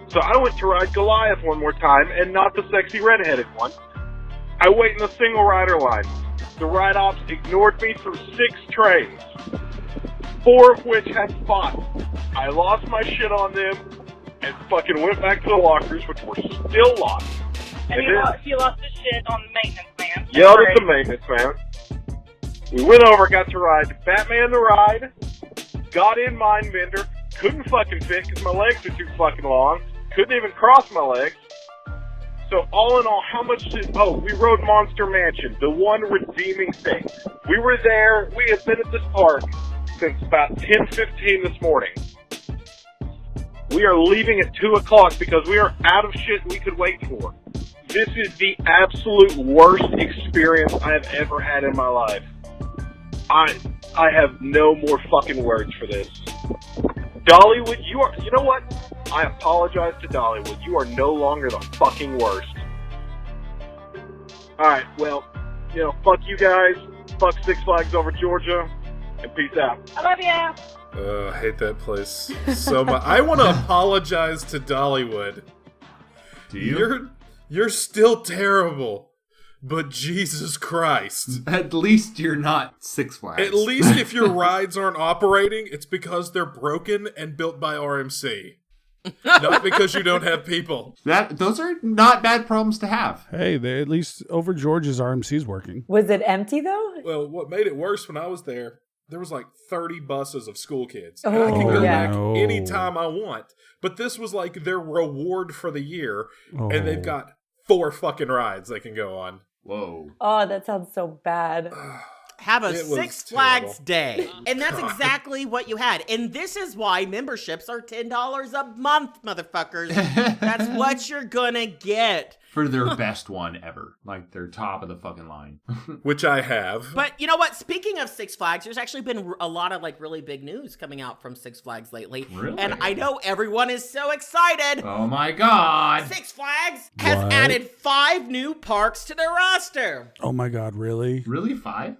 So I went to ride Goliath one more time, and not the sexy redheaded one. I wait in the single rider line. The ride ops ignored me through 6 trains, 4 of which had spots. I lost my shit on them and fucking went back to the lockers, which were still locked. And you lost the shit on the maintenance man. Yelled at the maintenance man. We went over, got to ride Batman the Ride, got in Mindbender, couldn't fucking fit because my legs are too fucking long, couldn't even cross my legs. So all in all, how much did... Oh, we rode Monster Mansion, the one redeeming thing. We were there, we have been at this park since about 10:15 this morning. We are leaving at 2 o'clock because we are out of shit we could wait for. This is the absolute worst experience I have ever had in my life. I have no more fucking words for this. Dollywood, you know what? I apologize to Dollywood. You are no longer the fucking worst. Alright, well, fuck you guys. Fuck Six Flags Over Georgia. And peace out. I love ya. I hate that place so much. I want to apologize to Dollywood. Do you? You're still terrible, but Jesus Christ. At least you're not Six Flags. At least if your rides aren't operating, it's because they're broken and built by RMC. Not because you don't have people. Those are not bad problems to have. Hey, at least over George's RMC's working. Was it empty though? Well, what made it worse when I was there was like 30 buses of school kids. Oh, And I can go yeah. back anytime I want. But this was like their reward for the year. Oh. And they've got 4 fucking rides they can go on. Whoa. Oh, that sounds so bad. Have a It was Six Flags terrible. day. And that's exactly what you had. And this is why memberships are $10 a month, motherfuckers. That's what you're gonna get. For their best one ever. Like their top of the fucking line. Which I have. But you know what? Speaking of Six Flags, there's actually been a lot of like really big news coming out from Six Flags lately. Really? And I know everyone is so excited. Oh my god. Six Flags has What? added 5 new parks to their roster. Oh my God, really? Really? 5?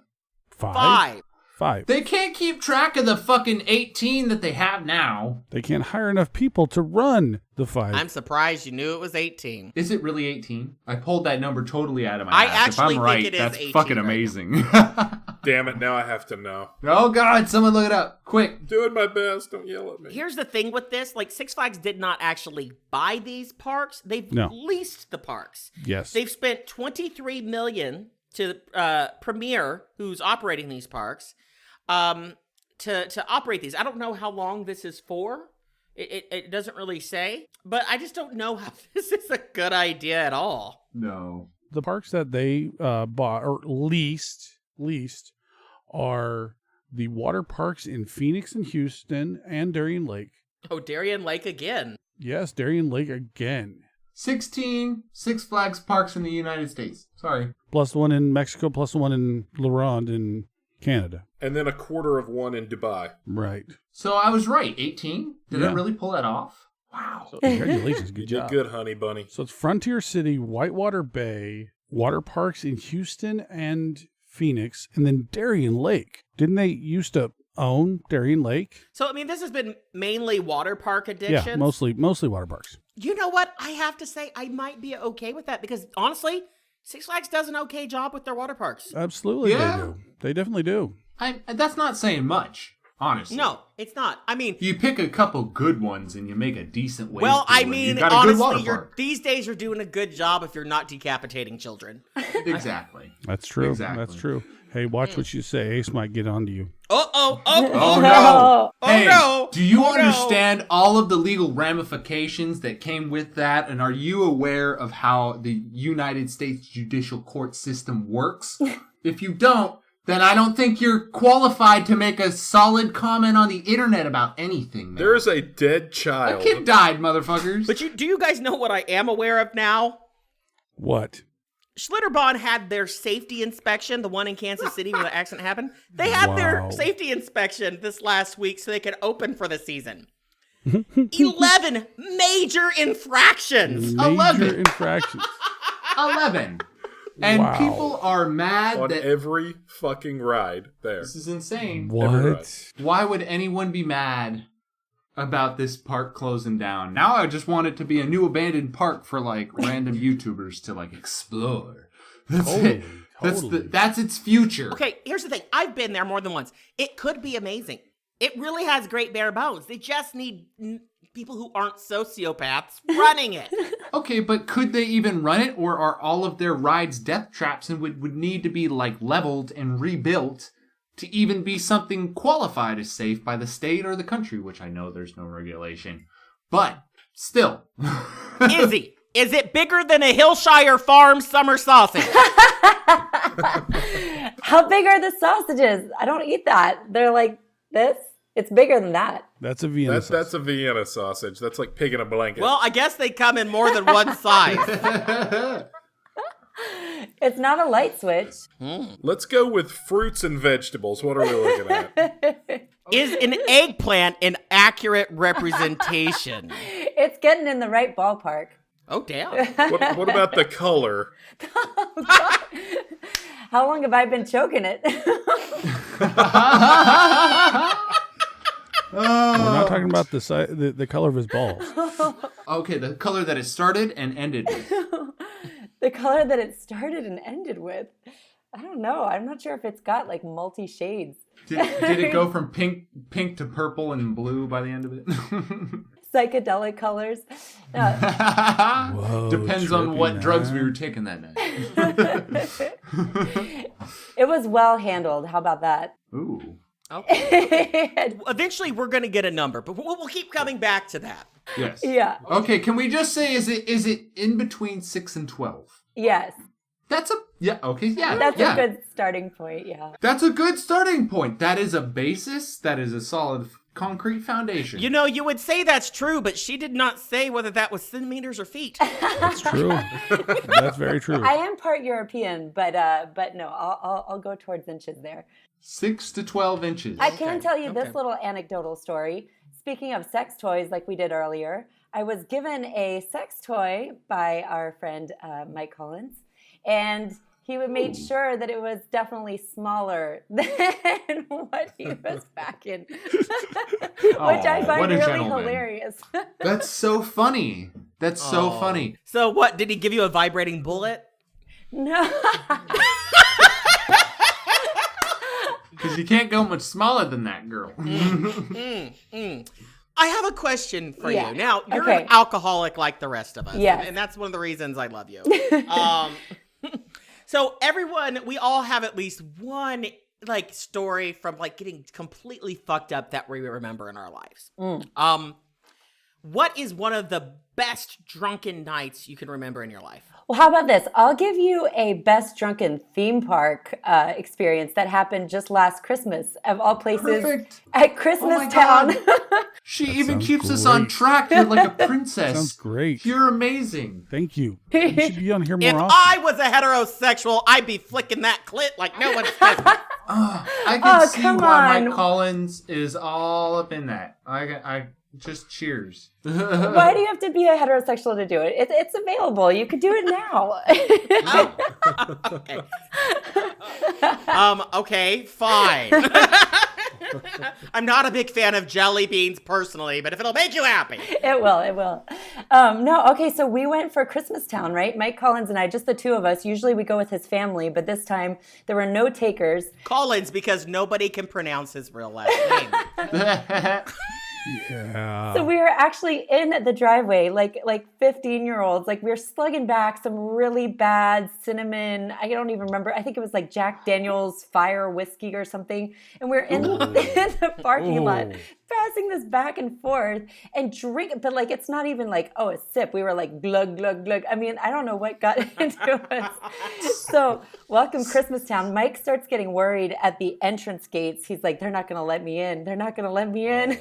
5. 5. They can't keep track of the fucking 18 that they have now. They can't hire enough people to run the 5. I'm surprised you knew it was 18. Is it really 18? I pulled that number totally out of my I ass. actually If I'm think right, it is that's 18 fucking right amazing. Damn it, now I have to know. Oh god, someone look it up. Quick. Doing my best, don't yell at me. Here's the thing with this, like Six Flags did not actually buy these parks. They've No. leased the parks. Yes. They've spent $23 million to Premier, who's operating these parks, to operate these. I don't know how long this is for. It doesn't really say, but I just don't know how this is a good idea at all. No. The parks that they bought or leased are the water parks in Phoenix and Houston and Darien Lake. Oh, Darien Lake again. Yes, Darien Lake again. 16 Six Flags parks in the United States. Sorry. Plus the one in Mexico, plus the one in La Ronde in Canada. And then a quarter of one in Dubai. Right. So I was right. 18? Did Yeah. I really pull that off? Wow. So congratulations. Good You did job. good, honey bunny. So it's Frontier City, Whitewater Bay, water parks in Houston and Phoenix, and then Darien Lake. Didn't they used to own Darien Lake? So, I mean, this has been mainly water park addictions. Yeah, mostly water parks. You know what? I have to say, I might be okay with that because honestly, Six Flags does an okay job with their water parks. Absolutely, Yeah. they do. They definitely do. That's not saying much, honestly. No, it's not. I mean, You pick a couple good ones and you make a decent wave. well, to I it. mean, You got a good water honestly, park. these days you're doing a good job if you're not decapitating children. Exactly. That's true. Exactly. That's true. Hey, watch what you say. Ace might get onto you. Oh no. Oh, Hey, no. do you Oh, no. understand all of the legal ramifications that came with that? And are you aware of how the United States judicial court system works? If you don't, then I don't think you're qualified to make a solid comment on the internet about anything, man. There's a dead A child. kid died, motherfuckers. But do you guys know what I am aware of now? What? Schlitterbahn had their safety inspection, the one in Kansas City where the accident happened. They had their Wow. safety inspection this last week so they could open for the season. 11 major infractions. Major 11. infractions. 11. And Wow. people are mad on that... every fucking ride there. This is insane. Every ride. What? Why would anyone be mad about this park closing down? Now I just want it to be a new abandoned park for like random YouTubers to like explore. That's it. That's its future. Okay, here's the thing. I've been there more than once. It could be amazing. It really has great bare bones. They just need people who aren't sociopaths running it. Okay, but could they even run it, or are all of their rides death traps and would need to be like leveled and rebuilt to even be something qualified as safe by the state or the country, which I know there's no regulation. But still. Izzy, is it bigger than a Hillshire Farm summer sausage? How big are the sausages? I don't eat that. They're like this. It's bigger than that. That's a Vienna sausage. That's a Vienna sausage. That's like pig in a blanket. Well, I guess they come in more than one size. It's not a light switch. Let's go with fruits and vegetables. What are we looking at? Is an eggplant an accurate representation? It's getting in the right ballpark. Oh, damn. What about the color? How long have I been choking it? We're not talking about the color of his balls. Okay, the color that it started and ended with. The color that it started and ended with. I don't know. I'm not sure if it's got like multi shades. Did it go from pink to purple and blue by the end of it? Psychedelic colors. Whoa, depends on what drugs we were taking that night. It was well handled. How about that? Ooh. Okay. Eventually, we're going to get a number, but we'll keep coming back to that. Yes. Yeah. Okay, can we just say, is it in between 6 and 12? Yes. That's a a good starting point. Yeah. That's a good starting point. That is a basis. That is a solid concrete foundation. You know, you would say that's true, but she did not say whether that was centimeters or feet. That's true. That's very true. I am part European, but no, I'll go towards inches there. 6 to 12 inches. I can tell you this little anecdotal story. Speaking of sex toys, like we did earlier, I was given a sex toy by our friend Mike Collin, and he made sure that it was definitely smaller than what he was packing, which I find really hilarious. That's so funny. That's so funny. So what, did he give you a vibrating bullet? No. Because you can't go much smaller than that, girl. I have a question for you. Now, you're Okay. an alcoholic like the rest of us. Yes. And that's one of the reasons I love you. So we all have at least one like story from like getting completely fucked up that we remember in our lives. What is one of the best drunken nights you can remember in your life? Well, how about this? I'll give you a best drunken theme park experience that happened just last Christmas, of all places. Perfect. At Christmas Town. She even keeps us on track. You're like a princess. Sounds great. You're amazing. Thank you. You should be on here more If often. I was a heterosexual, I'd be flicking that clit like no one's business. I can see why Mike Collins is all up in that. I just cheers. Why do you have to be a heterosexual to do it? It's available. You could do it now. Okay, fine. I'm not a big fan of jelly beans personally, but if it'll make you happy. It will. No, okay, so we went for Christmas Town, right? Mike Collins and I, just the two of us. Usually we go with his family, but this time there were no takers. Collins, because nobody can pronounce his real last name. Yeah. So we were actually in the driveway, like 15-year-olds. Like we were slugging back some really bad cinnamon. I don't even remember. I think it was like Jack Daniel's fire whiskey or something. And we were in the parking lot, passing this back and forth and drinking. But like, it's not even like, oh, a sip. We were like glug, glug, glug. I mean, I don't know what got into us. So welcome Christmas Town. Mike starts getting worried at the entrance gates. He's like, they're not going to let me in. They're not going to let me in.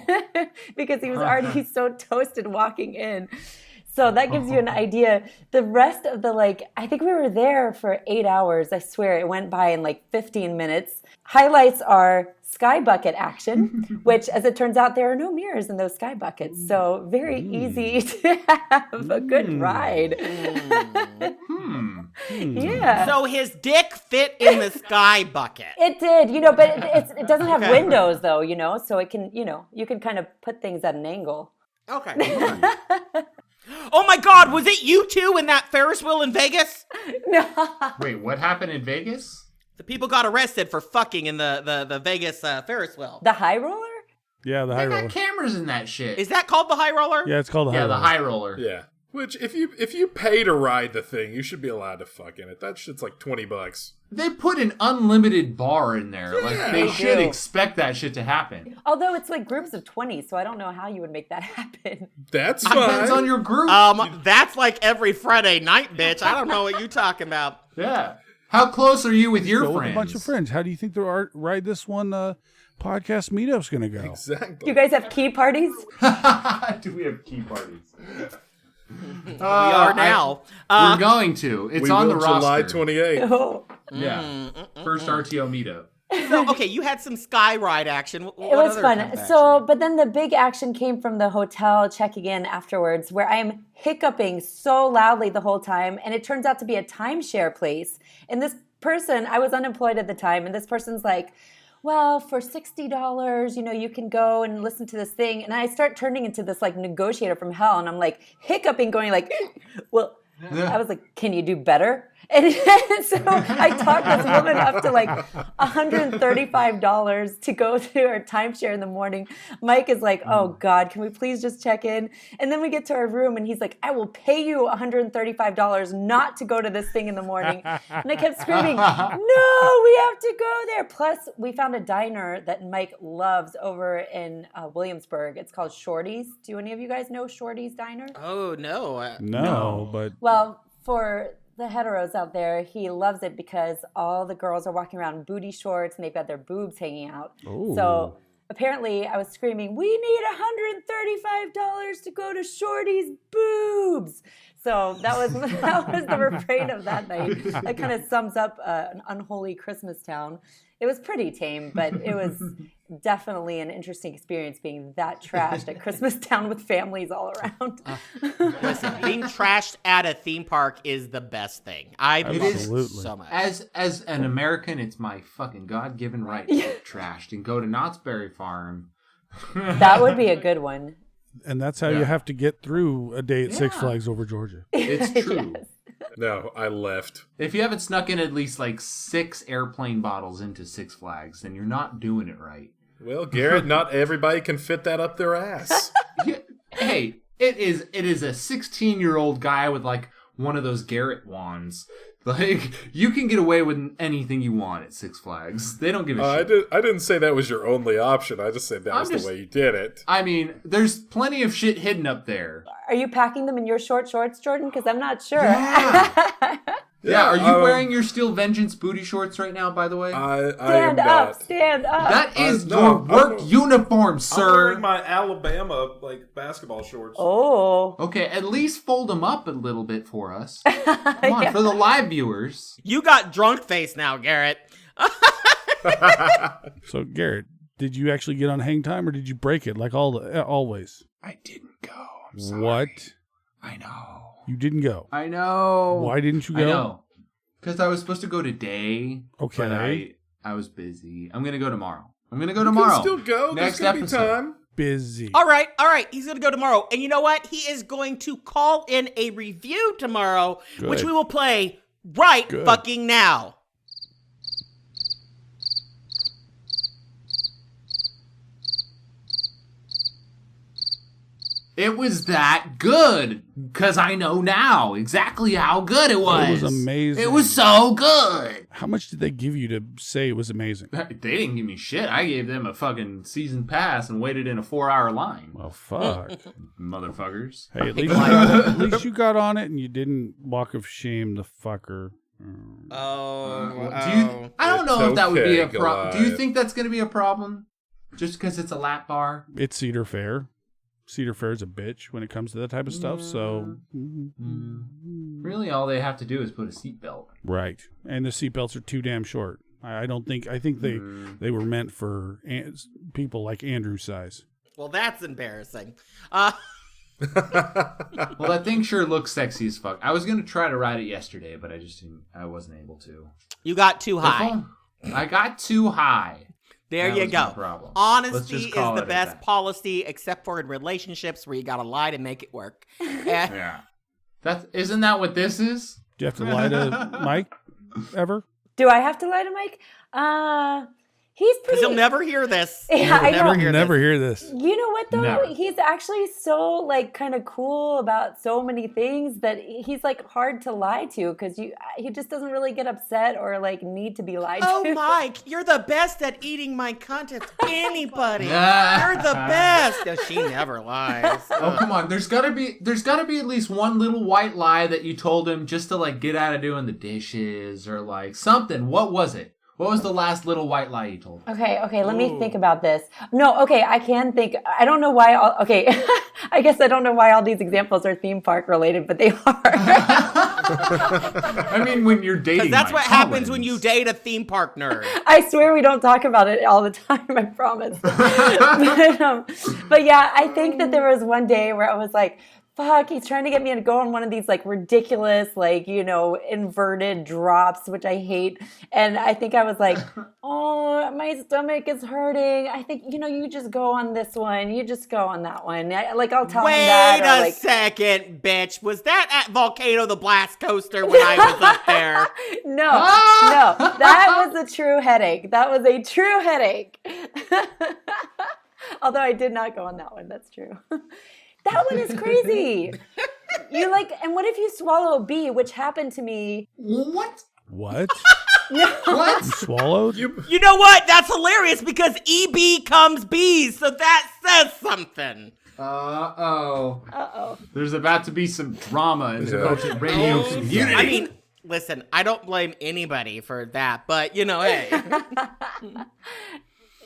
Because he was already so toasted walking in. So that gives you an idea. The rest of the, I think we were there for 8 hours. I swear it went by in 15 minutes. Highlights are sky bucket action, which, as it turns out, there are no mirrors in those sky buckets. So very easy to have a good ride. Yeah. So his dick fit in the sky bucket. It did, but it doesn't have windows, though, so it can, you can kind of put things at an angle. Okay. Oh my God, was it you two in that Ferris wheel in Vegas? No. Wait, what happened in Vegas? The people got arrested for fucking in the Vegas Ferris wheel. The high roller? Yeah, the high They roller. got cameras in that shit. Is that called the high roller? Yeah, it's called the high roller. the high roller. Yeah. Which, if you pay to ride the thing, you should be allowed to fuck in it. That shit's like $20. They put an unlimited bar in there. Yeah. Like they should expect that shit to happen. Although it's like groups of 20, so I don't know how you would make that happen. That's Depends on your group. That's like every Friday night, bitch. I don't know what you're talking about. Yeah. How close are you with your Go friends? with a bunch of friends. How do you think the Ride This One podcast meetup's going to go? Exactly. You guys have key parties? Do we have key parties? We are now. We're going to. It's we on will the roster. July 28th. Oh. Yeah. First RTO meetup. So, okay, you had some sky ride action. What It was other fun. kind of So, but then the big action came from the hotel checking in afterwards, where I'm hiccuping so loudly the whole time. And it turns out to be a timeshare place. And this person, I was unemployed at the time, and this person's like, well, for $60, you can go and listen to this thing. And I start turning into this like negotiator from hell. And I'm like hiccuping, going like, well, I was like, can you do better? And so I talked this woman up to like $135 to go to her timeshare in the morning. Mike is like, oh God, can we please just check in? And then we get to our room and he's like, I will pay you $135 not to go to this thing in the morning. And I kept screaming, no, we have to go there. Plus we found a diner that Mike loves over in Williamsburg. It's called Shorty's. Do any of you guys know Shorty's Diner? Oh, no. No, but... Well, for the heteros out there, he loves it because all the girls are walking around in booty shorts and they've got their boobs hanging out. Ooh. So apparently I was screaming, we need $135 to go to Shorty's boobs. So that was the refrain of that night. That kind of sums up an unholy Christmas town. It was pretty tame, but it was definitely an interesting experience being that trashed at Christmas town with families all around. Listen, being trashed at a theme park is the best thing. I love it so much. As an American, it's my fucking God-given right to get trashed and go to Knott's Berry Farm. That would be a good one. And that's how you have to get through a day at Six Flags Over Georgia. It's true. Yes. No, I left. If you haven't snuck in at least like 6 airplane bottles into Six Flags, then you're not doing it right. Well, Garrett, not everybody can fit that up their ass. Hey, it is a 16-year-old guy with like one of those Garrett wands. Like, you can get away with anything you want at Six Flags. They don't give a shit. I didn't say that was your only option. I just said that was the way you did it. I mean, there's plenty of shit hidden up there. Are you packing them in your short shorts, Jordan? Because I'm not sure. Yeah, are you wearing your Steel Vengeance booty shorts right now, by the way? Stand up, stand up. That is your work uniform, sir. I'm wearing my Alabama, basketball shorts. Oh. Okay, at least fold them up a little bit for us. Come on, for the live viewers. You got drunk face now, Garrett. So, Garrett, did you actually get on hang time or did you break it like always? I didn't go. I'm sorry. What? I know. You didn't go. I know. Why didn't you go? I know. Because I was supposed to go today. Okay. But I was busy. I'm going to go tomorrow. I'm going to go tomorrow. You can still go. Next There's gonna episode. be time. Busy. All right. He's going to go tomorrow. And you know what? He is going to call in a review tomorrow, which we will play right fucking now. It was that good, because I know now exactly how good it was. It was amazing. It was so good. How much did they give you to say it was amazing? They didn't give me shit. I gave them a fucking season pass and waited in a 4-hour line. Well, fuck. Motherfuckers. Hey, at least you got on it and you didn't walk of shame the fucker. Oh. I don't know if that would be a okay, problem. Do you Goliath. think that's going to be a problem? Just because it's a lap bar? It's Cedar Fair. Cedar Fair is a bitch when it comes to that type of stuff, so... Really, all they have to do is put a seatbelt. Right. And the seatbelts are too damn short. I think they were meant for people like Andrew's size. Well, that's embarrassing. Well, that thing sure looks sexy as fuck. I was going to try to ride it yesterday, but I wasn't able to. You got too high. I got too high. There That you was my go. problem. Let's Honesty just is call the it at best that. policy, except for in relationships where you gotta lie to make it work. Yeah. Isn't that what this is? Do you have to lie to Mike ever? Do I have to lie to Mike? He's pretty. Because he'll never hear this. Yeah, I know. He'll never hear this. You know what though? Never. He's actually so like kind of cool about so many things that he's like hard to lie to because he just doesn't really get upset or like need to be lied to. Oh, Mike, you're the best at eating my content. Anybody, you're the best. No, she never lies. Oh, come on. There's gotta be at least one little white lie that you told him just to like get out of doing the dishes or like something. What was it? What was the last little white lie you told him? Okay, let me think about this. No, okay, I can think. I don't know why I guess I don't know why all these examples are theme park related, but they are. I mean, when you're dating, Because that's Mike what happens Collins. when you date a theme park nerd. I swear we don't talk about it all the time, I promise. But yeah, I think that there was one day where I was like, fuck, he's trying to get me to go on one of these like ridiculous, like, inverted drops, which I hate. And I think I was like, oh, my stomach is hurting. I think, you just go on this one. You just go on that one. I'll tell him that. Wait a second, bitch. Was that at Volcano the Blast Coaster when I was up there? No, that was a true headache. That was a true headache. Although I did not go on that one. That's true. That one is crazy. And what if you swallow a bee, which happened to me? What? What? No. What? You swallowed? You know what? That's hilarious because EB comes bees, so that says something. Uh-oh. There's about to be some drama in the coaching radio community. I mean, listen, I don't blame anybody for that, but, hey.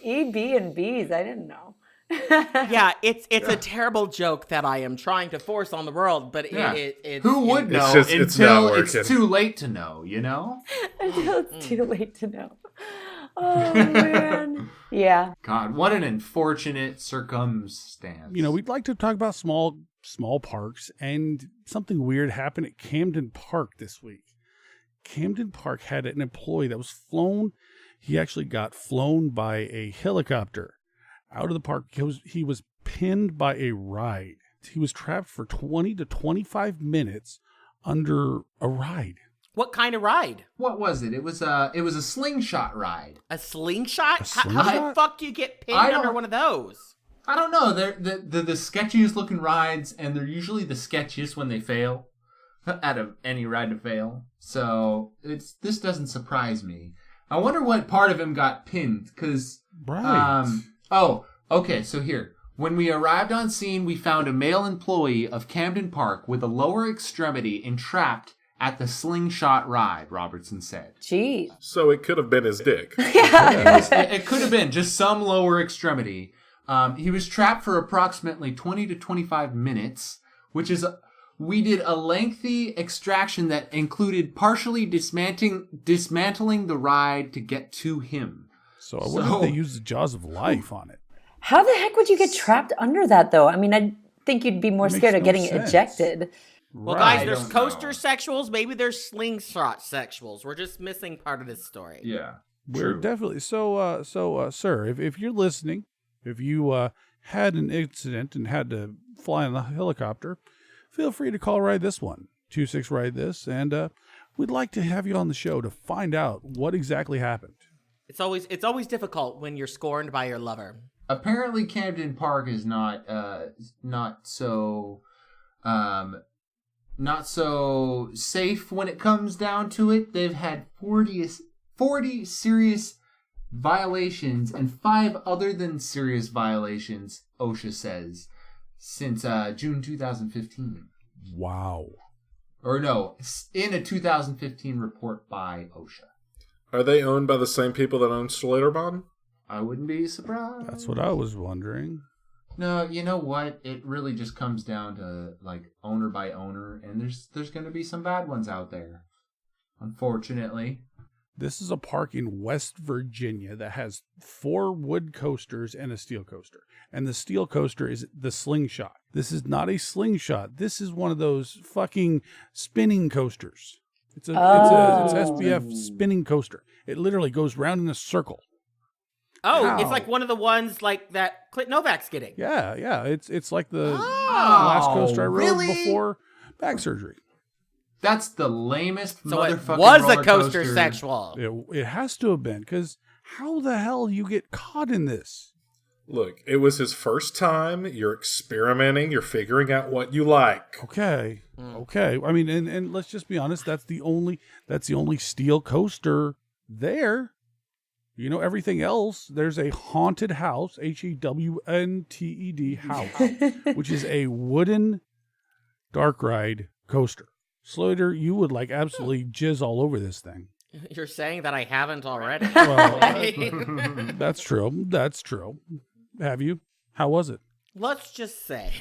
EB and bees, I didn't know. Yeah, it's a terrible joke that I am trying to force on the world, but it's... Who would know it's until not it's working. too late to know, Until it's too late to know. Oh, man. Yeah. God, what an unfortunate circumstance. We'd like to talk about small parks, and something weird happened at Camden Park this week. Camden Park had an employee that was flown. He actually got flown by a helicopter out of the park because he was pinned by a ride. He was trapped for 20 to 25 minutes under a ride. What kind of ride? What was it? It was a slingshot ride. A slingshot? How slingshot? the fuck do you get pinned under one of those? I don't know. They're the sketchiest looking rides, and they're usually the sketchiest when they fail. Out of any ride to fail. So this doesn't surprise me. I wonder what part of him got pinned, because okay, so here. When we arrived on scene, we found a male employee of Camden Park with a lower extremity entrapped at the slingshot ride, Robertson said. Jeez. So it could have been his dick. It could have been just some lower extremity. He was trapped for approximately 20 to 25 minutes, which is... We did a lengthy extraction that included partially dismantling the ride to get to him. So I wonder if they used the jaws of life on it. How the heck would you get trapped under that, though? I mean, I think you'd be more scared of getting sense. ejected. Well, guys, there's coaster sexuals. Maybe there's slingshot sexuals. We're just missing part of this story. Yeah. We're definitely so sir, if you're listening, if you had an incident and had to fly on the helicopter, feel free to call Ride This One, 26 Ride This, and we'd like to have you on the show to find out what exactly happened. It's always difficult when you're scorned by your lover. Apparently, Camden Park is not so safe when it comes down to it. They've had 40 serious violations and 5 other than serious violations, OSHA says, since June 2015. Wow. Or no, in a 2015 report by OSHA. Are they owned by the same people that own Schlitterbahn? I wouldn't be surprised. That's what I was wondering. No, you know what? It really just comes down to like owner by owner, and there's going to be some bad ones out there, unfortunately. This is a park in West Virginia that has 4 wood coasters and a steel coaster. And the steel coaster is the slingshot. This is not a slingshot. This is one of those fucking spinning coasters. It's SPF spinning coaster. It literally goes round in a circle. Oh, How? it's like one of the ones like that Clint Novak's getting. Yeah. It's like the last coaster I rode really? before back surgery. That's the lamest So it motherfucking was a roller coaster sexual. It has to have been, because how the hell you get caught in this? Look, it was his first time. You're experimenting. You're figuring out what you like. Okay. I mean, and let's just be honest. That's the only steel coaster there. You know, everything else, there's a haunted house, HEWNTED house, which is a wooden dark ride coaster. Slater, you would like absolutely jizz all over this thing. You're saying that I haven't already. Well, that's true. That's true. Have you? How was it? Let's just say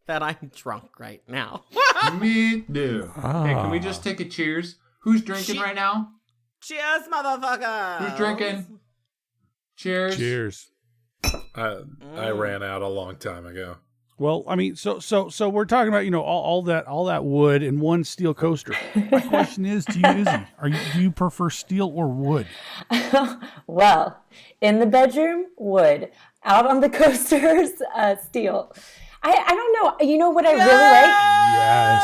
that I'm drunk right now. Me too. Hey, can we just take a cheers? Who's drinking right now? Cheers, motherfucker! Who's drinking? Cheers. Cheers. I ran out a long time ago. Well, I mean, so we're talking about, you know, all that wood in one steel coaster. My question is to you, Izzy, do you prefer steel or wood? Well, in the bedroom, wood. Out on the coasters, steel. I don't know. You know what I really like? Yes.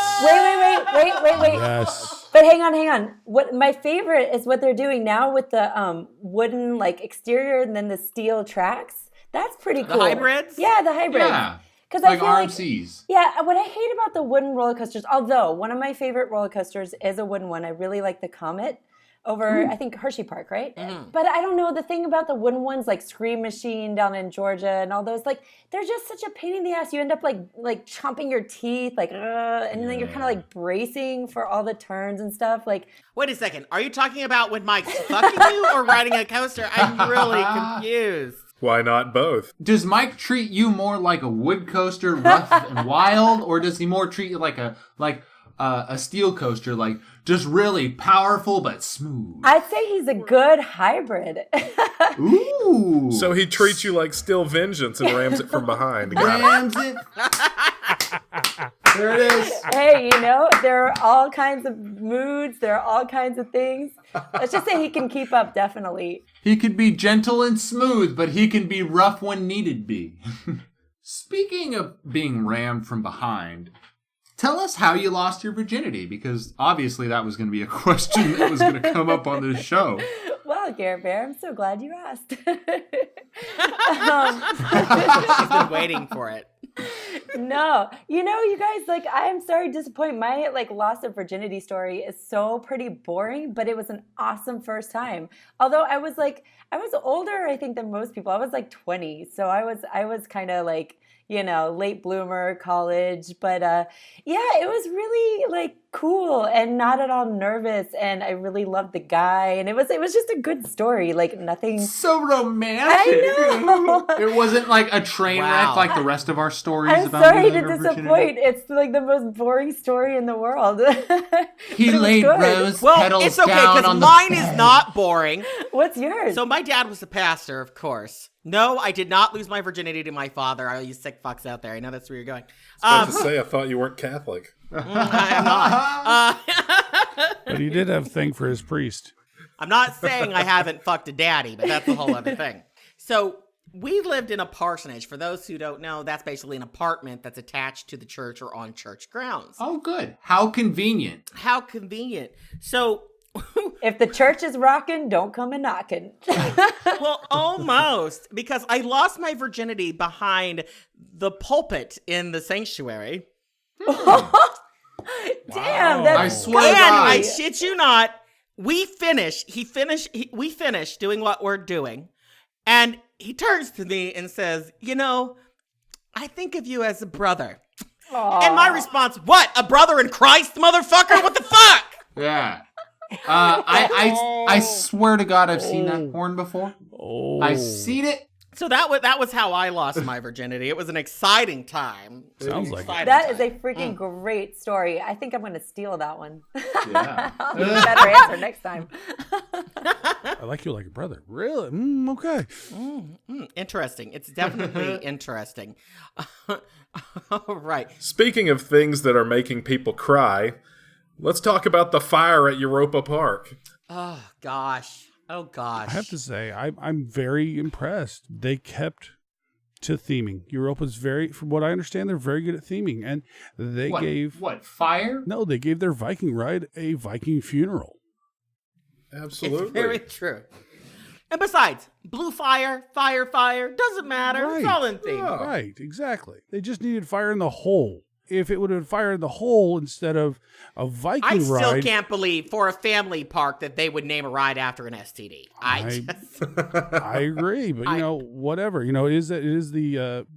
Wait. Yes. But hang on. What my favorite is what they're doing now with the wooden like exterior and then the steel tracks. That's pretty cool. The hybrids? Yeah, the hybrids. Yeah. Because Like I feel RMCs. yeah, what I hate about the wooden roller coasters, although one of my favorite roller coasters is a wooden one. I really like the Comet over, I think, Hershey Park, right? But I don't know, the thing about the wooden ones, like Scream Machine down in Georgia and all those, like, they're just such a pain in the ass. You end up, like chomping your teeth, like, and then you're kind of, like, bracing for all the turns and stuff. Like, wait a second. Are you talking about when Mike's fucking you or riding a coaster? I'm really confused. Why not both? Does Mike treat you more like a wood coaster, rough and wild, or does he more treat you like a steel coaster, like just really powerful but smooth? I'd say he's a good hybrid. Ooh. So he treats you like Still Vengeance and rams it from behind. Got it. Rams it. There it is. Hey, you know, there are all kinds of moods. There are all kinds of things. Let's just say he can keep up, definitely. He could be gentle and smooth, but he can be rough when needed be. Speaking of being rammed from behind, tell us how you lost your virginity, because obviously that was going to be a question that was going to come up on this show. Well, Garrett Bear, I'm so glad you asked. She's been waiting for it. No, you know, you guys, like, I'm sorry to disappoint. My, like, loss of virginity story is so pretty boring, but it was an awesome first time. Although I was older, I think, than most people. I was like 20, so I was kind of like, you know, late bloomer, college, but yeah, it was really like cool and not at all nervous, and I really loved the guy, and it was just a good story, like nothing so romantic. I know. It wasn't like a train wreck like the rest of our stories. I'm about sorry losing to our virginity. disappoint. It's like the most boring story in the world. He laid rose Well, petals it's okay down because on the mine bed. is not boring. What's yours? So my dad was a pastor, of course. No, I did not lose my virginity to my father. All you sick fucks out there. I know that's where you're going. I was about to say, I thought you weren't Catholic. I am not. But he did have a thing for his priest. I'm not saying I haven't fucked a daddy, but that's a whole other thing. So we lived in a parsonage. For those who don't know, that's basically an apartment that's attached to the church or on church grounds. Oh, good. How convenient. How convenient. So if the church is rocking, don't come a knocking. Well, almost, because I lost my virginity behind the pulpit in the sanctuary. Damn, that's I swear to And God. I shit you not, we finished doing what we're doing, and he turns to me and says, you know, I think of you as a brother. Aww. And my response, what, a brother in Christ, motherfucker? What the fuck? Yeah. I swear to God, I've seen that porn before. Oh. I've seen it. So that was how I lost my virginity. It was an exciting time. Sounds like it. That is a freaking great story. I think I'm going to steal that one. Yeah. I'll give a better answer next time. I like you like a brother. Really? Okay. Interesting. It's definitely interesting. All right. Speaking of things that are making people cry, let's talk about the fire at Europa Park. Oh, gosh. Oh gosh. I have to say, I'm very impressed. They kept to theming. Europa's from what I understand, they're very good at theming, and they gave fire? No, they gave their Viking ride a Viking funeral. Absolutely, it's very true. And besides, blue fire, fire, doesn't matter. Right. It's all in theme. Right, exactly. They just needed fire in the hole. If it would have been fire in the hole instead of a Viking I ride. still can't believe for a family park that they would name a ride after an STD. I agree, but whatever. It is the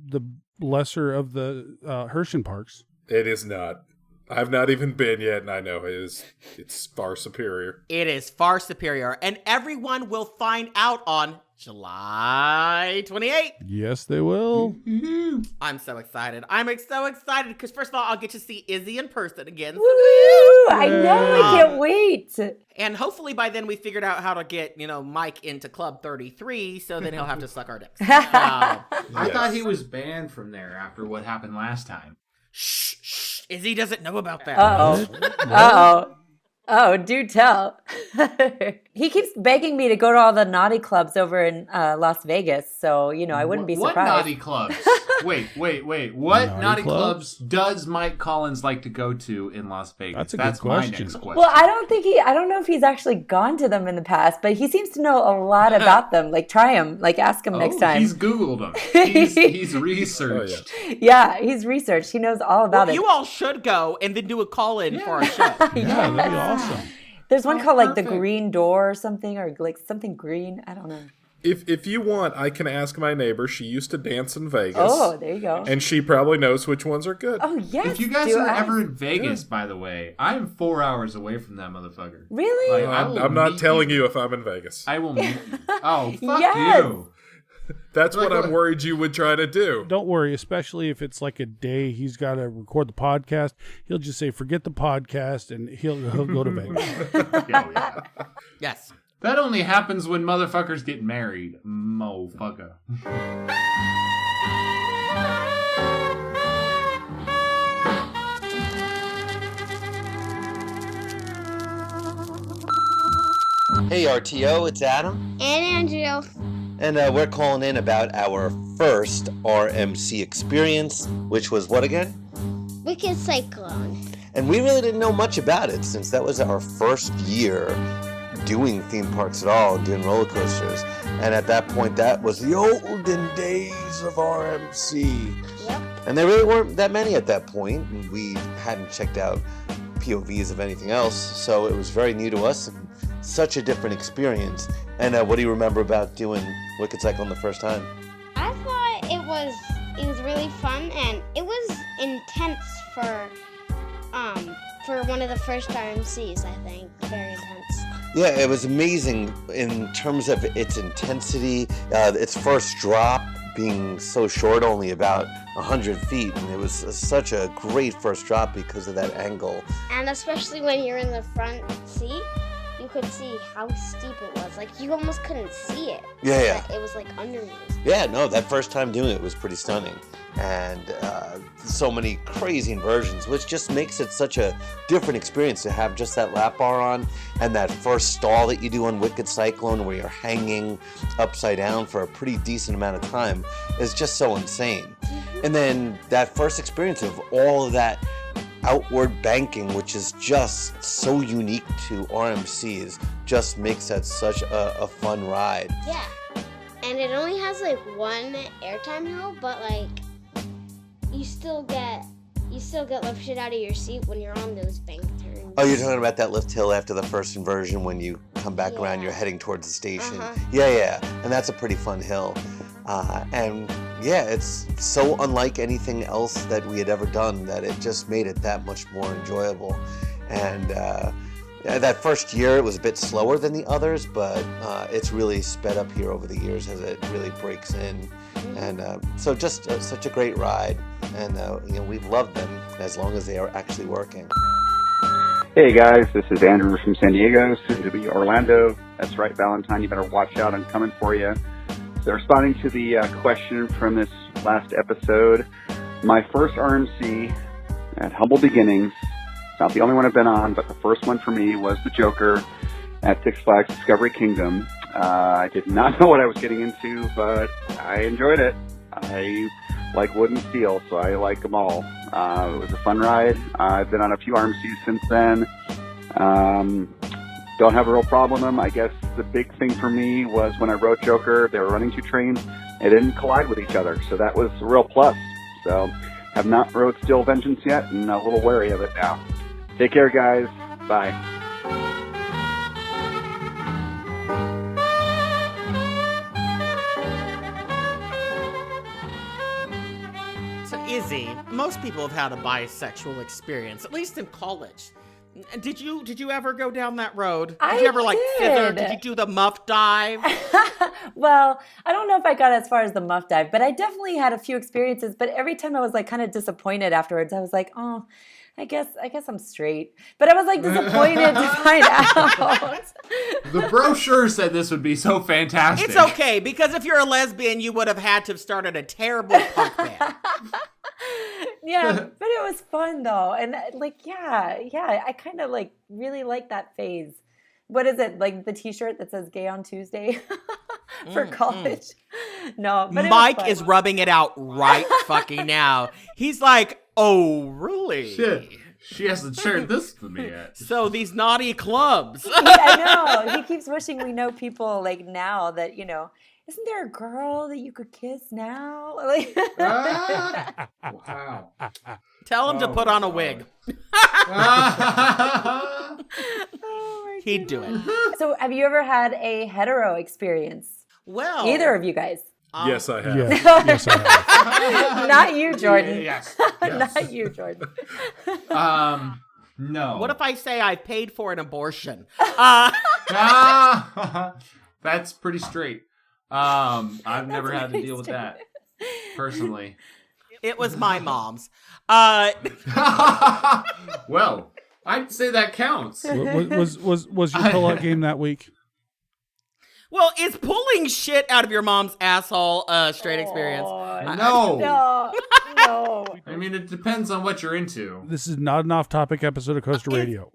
lesser of the Herschend parks. It is not. I've not even been yet, and I know it's far superior. It is far superior, and everyone will find out on July 28th. Yes, they will. I'm so excited. I'm so excited because, first of all, I'll get to see Izzy in person again. Woo! I know. I can't wait. And hopefully by then we figured out how to get, Mike into Club 33, so then he'll have to suck our dicks. I thought he was banned from there after what happened last time. Shh. Izzy doesn't know about that. Oh, do tell. He keeps begging me to go to all the naughty clubs over in Las Vegas, so, I wouldn't be surprised. What naughty clubs? Wait. What naughty clubs does Mike Collins like to go to in Las Vegas? That's a good question. My next question. Well, I don't know if he's actually gone to them in the past, but he seems to know a lot about them. Like, try him. Like, ask him next time. He's Googled them. He's researched. Yeah, he's researched. He knows all about it. You all should go and then do a call-in for our show. That'd be awesome. There's one called like the Green Door or something, or like something green. I don't know. If you want, I can ask my neighbor. She used to dance in Vegas. Oh, there you go. And she probably knows which ones are good. Oh, yes. If you guys are ever in Vegas, by the way, I am 4 hours away from that motherfucker. Really? I'm not telling you if I'm in Vegas. I will meet you. Oh, fuck you. That's what I'm worried you would try to do. Don't worry, especially if it's like a day he's got to record the podcast. He'll just say, forget the podcast, and he'll go to Vegas. Yes. That only happens when motherfuckers get married. Motherfucker. Hey RTO, it's Adam. And Andrew. And we're calling in about our first RMC experience, which was what again? Wicked Cyclone. And we really didn't know much about it since that was our first year doing theme parks at all, doing roller coasters. And at that point, that was the olden days of RMC. Yep. And there really weren't that many at that point. We hadn't checked out POVs of anything else, so it was very new to us and such a different experience. And what do you remember about doing Wicked Cyclone the first time? I thought it was really fun, and it was intense for one of the first RMCs, I think. Very intense. Yeah, it was amazing in terms of its intensity, its first drop being so short, only about 100 feet, and it was such a great first drop because of that angle. And especially when you're in the front seat, you could see how steep it was. Like, you almost couldn't see it. Yeah. It was like under you. Yeah, no, that first time doing it was pretty stunning. And so many crazy inversions, which just makes it such a different experience to have just that lap bar on, and that first stall that you do on Wicked Cyclone where you're hanging upside down for a pretty decent amount of time is just so insane. And then that first experience of all of that outward banking, which is just so unique to RMCs, just makes that such a fun ride. Yeah. And it only has like one airtime hill, but like you still get lifted out of your seat when you're on those bank turns. Oh, you're talking about that lift hill after the first inversion when you come back around, you're heading towards the station. Yeah. And that's a pretty fun hill. And yeah, it's so unlike anything else that we had ever done that it just made it that much more enjoyable. And that first year it was a bit slower than the others, but it's really sped up here over the years as it really breaks in. And so just such a great ride, and we've loved them as long as they are actually working. Hey guys, this is Andrew from San Diego, soon to be Orlando. That's right, Valentine, you better watch out, I'm coming for you. So responding to the question from this last episode, my first RMC at humble beginnings, it's not the only one I've been on, but the first one for me was the Joker at Six Flags Discovery Kingdom. I did not know what I was getting into, but I enjoyed it. I like wood and steel, so I like them all. It was a fun ride. I've been on a few RMCs since then. Don't have a real problem with them. I guess the big thing for me was when I rode Joker, they were running two trains. They didn't collide with each other, so that was a real plus. So, have not rode Steel Vengeance yet, and a little wary of it now. Take care, guys. Bye. So, Izzy, most people have had a bisexual experience, at least in college. Did you ever go down that road? Did you ever scissor? Did you do the muff dive? Well, I don't know if I got as far as the muff dive, but I definitely had a few experiences. But every time I was kind of disappointed afterwards. I was like, oh, I guess I'm straight. But I was disappointed to find out. The brochure said this would be so fantastic. It's okay, because if you're a lesbian, you would have had to have started a terrible punk band. Yeah, but it was fun though. And I kind of really like that phase. What is it? Like the t-shirt that says gay on Tuesday for college? No, but Mike is rubbing it out right fucking now. He's like, oh, really? Shit. She hasn't shared this with me yet. So these naughty clubs. I know. He keeps wishing we know people now that, isn't there a girl that you could kiss now? Wow. Tell him to put on a wig. He'd do it. So have you ever had a hetero experience? Well. Either of you guys? Yes, I have. Yes, I have. Not you, Jordan. Yes. Not you, Jordan. No. What if I say I paid for an abortion? That's pretty straight. I've never had to deal with that personally. It was my mom's. Well, I'd say that counts. Was your pull-out game that week? Well, is pulling shit out of your mom's asshole a straight experience? No. No. I mean, it depends on what you're into. This is not an off-topic episode of Coaster Radio.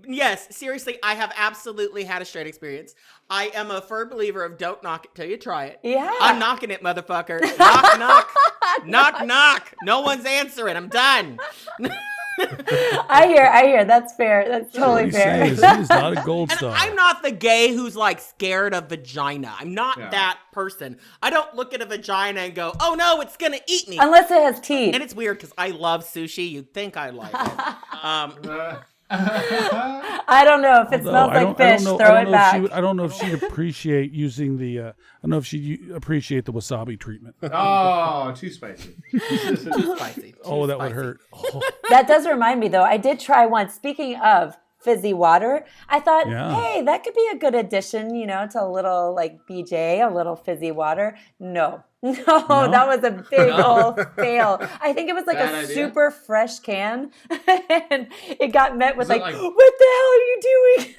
Yes, seriously, I have absolutely had a straight experience. I am a firm believer of don't knock it till you try it. Yeah. I'm knocking it, motherfucker. Knock, knock. Knock, knock. No one's answering. I'm done. I hear. That's fair. That's totally fair. He is not a gold star. I'm not the gay who's scared of vagina. I'm not that person. I don't look at a vagina and go, oh no, it's gonna eat me. Unless it has teeth. And it's weird because I love sushi. You'd think I like it. I don't know if it smells like fish. Throw it back. I don't know if she'd appreciate using the. I don't know if she'd appreciate the wasabi treatment. Oh, too spicy. Too spicy. Oh, that would hurt. Oh. That does remind me, though. I did try once. Speaking of fizzy water, I thought, hey, that could be a good addition, to a little BJ, a little fizzy water. No, that was a big old fail. I think it was a super fresh can, and it got met with what the hell are you doing?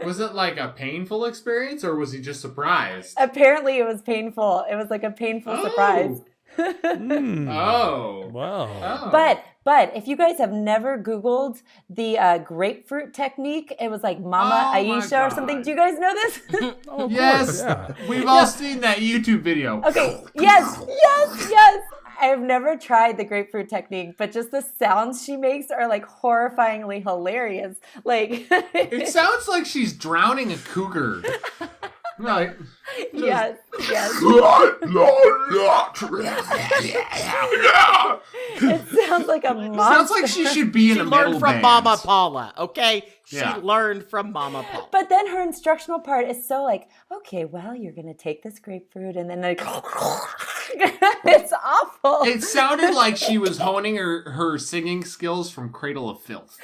Was it a painful experience, or was he just surprised? Apparently, it was painful. It was a painful surprise. Oh. Wow. Oh. But if you guys have never Googled the grapefruit technique, it was Mama Aisha or something. Do you guys know this? Yes. Yeah. We've all seen that YouTube video. Okay. Yes. I have never tried the grapefruit technique, but just the sounds she makes are horrifyingly hilarious. It sounds like she's drowning a cougar. Right. Yes. It sounds like a monster. Sounds like she should be in a metal learned from band. Mama Paula, okay? Yeah. She learned from Mama Paula. But then her instructional part is so okay, well, you're going to take this grapefruit and then it's awful. It sounded like she was honing her singing skills from Cradle of Filth.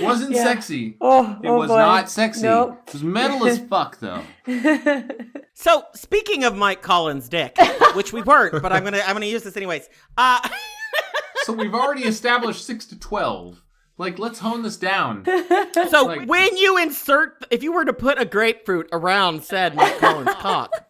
Wasn't sexy. It was not sexy. Nope. It was metal as fuck, though. So, speaking of Mike Collin's dick, which we weren't, but I'm gonna use this anyways. So we've already established 6 to 12. Let's hone this down. So when you if you were to put a grapefruit around said Mike Collin's cock,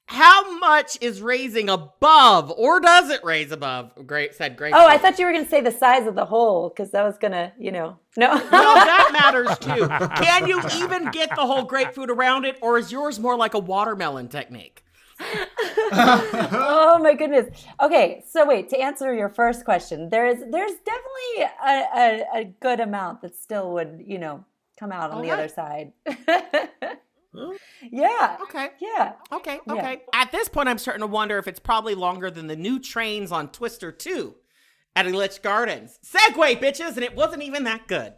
How much is raising above, or does it raise above? Great, said great. Oh, I thought you were going to say the size of the hole, because that was going to, no. Well, that matters too. Can you even get the whole grapefruit around it, or is yours more like a watermelon technique? Oh my goodness. Okay, so wait, to answer your first question, there's definitely a good amount that still would, come out on the other side. Yeah. Okay. Yeah. Okay. Yeah. At this point, I'm starting to wonder if it's probably longer than the new trains on Twister 2 at Elitch Gardens. Segway, bitches, and it wasn't even that good.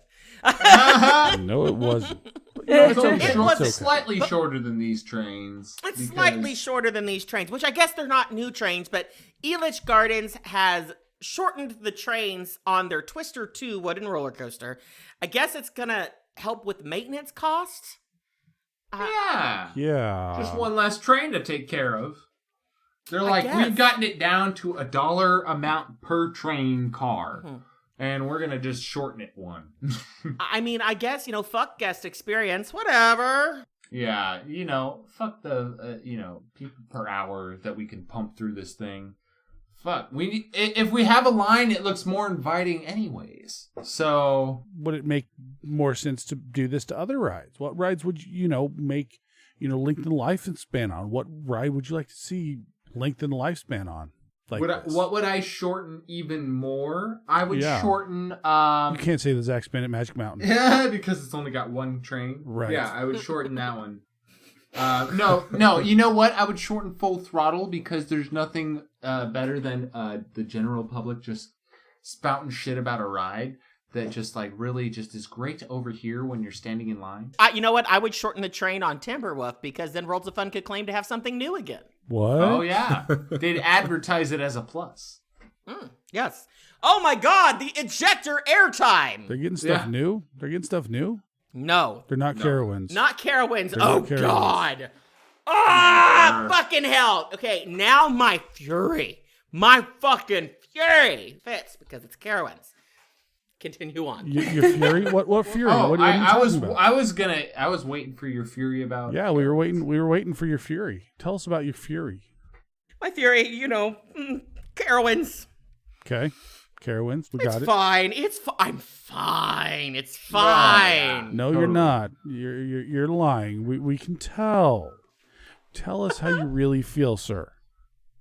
No, it wasn't. It was slightly shorter than these trains. It's slightly shorter than these trains, which I guess they're not new trains, but Elitch Gardens has shortened the trains on their Twister 2 wooden roller coaster. I guess it's going to help with maintenance costs. Yeah. Just one less train to take care of. They're I like, guess. we've gotten it down to $1 amount per train car. And we're going to just shorten it one. I mean, I guess, fuck guest experience, whatever. Yeah, fuck the, people per hour that we can pump through this thing. Fuck, if we have a line, it looks more inviting anyways. So would it make more sense to do this to other rides? What rides would make, lengthen lifespan on? What ride would you like to see lengthen lifespan on? Like what would I shorten even more? I would shorten. You can't say the Zack Spin at Magic Mountain. Yeah, because it's only got one train. Right. Yeah, I would shorten that one. No. You know what? I would shorten Full Throttle because there's nothing better than the general public just spouting shit about a ride that just really just is great to overhear when you're standing in line. You know what? I would shorten the train on Timberwolf because then Worlds of Fun could claim to have something new again. What? Oh, yeah. They'd advertise it as a plus. Yes. Oh, my God. The ejector airtime. They're getting stuff new? They're getting stuff new? No. They're not Carowinds. Not Carowinds. They're Oh, not Carowinds. God. Ah, fucking hell. Okay, now my fury. My fucking fury fits because it's Carowinds. Continue on. Your fury? What fury? Oh, what are you talking about? I was waiting for your fury about. Yeah, we were waiting for your fury. Tell us about your fury. My fury, Carowinds. Okay. Carowinds, we got It's it. fine. I'm fine. It's fine. No, you're not. You're lying. We can tell. Tell us how you really feel, sir.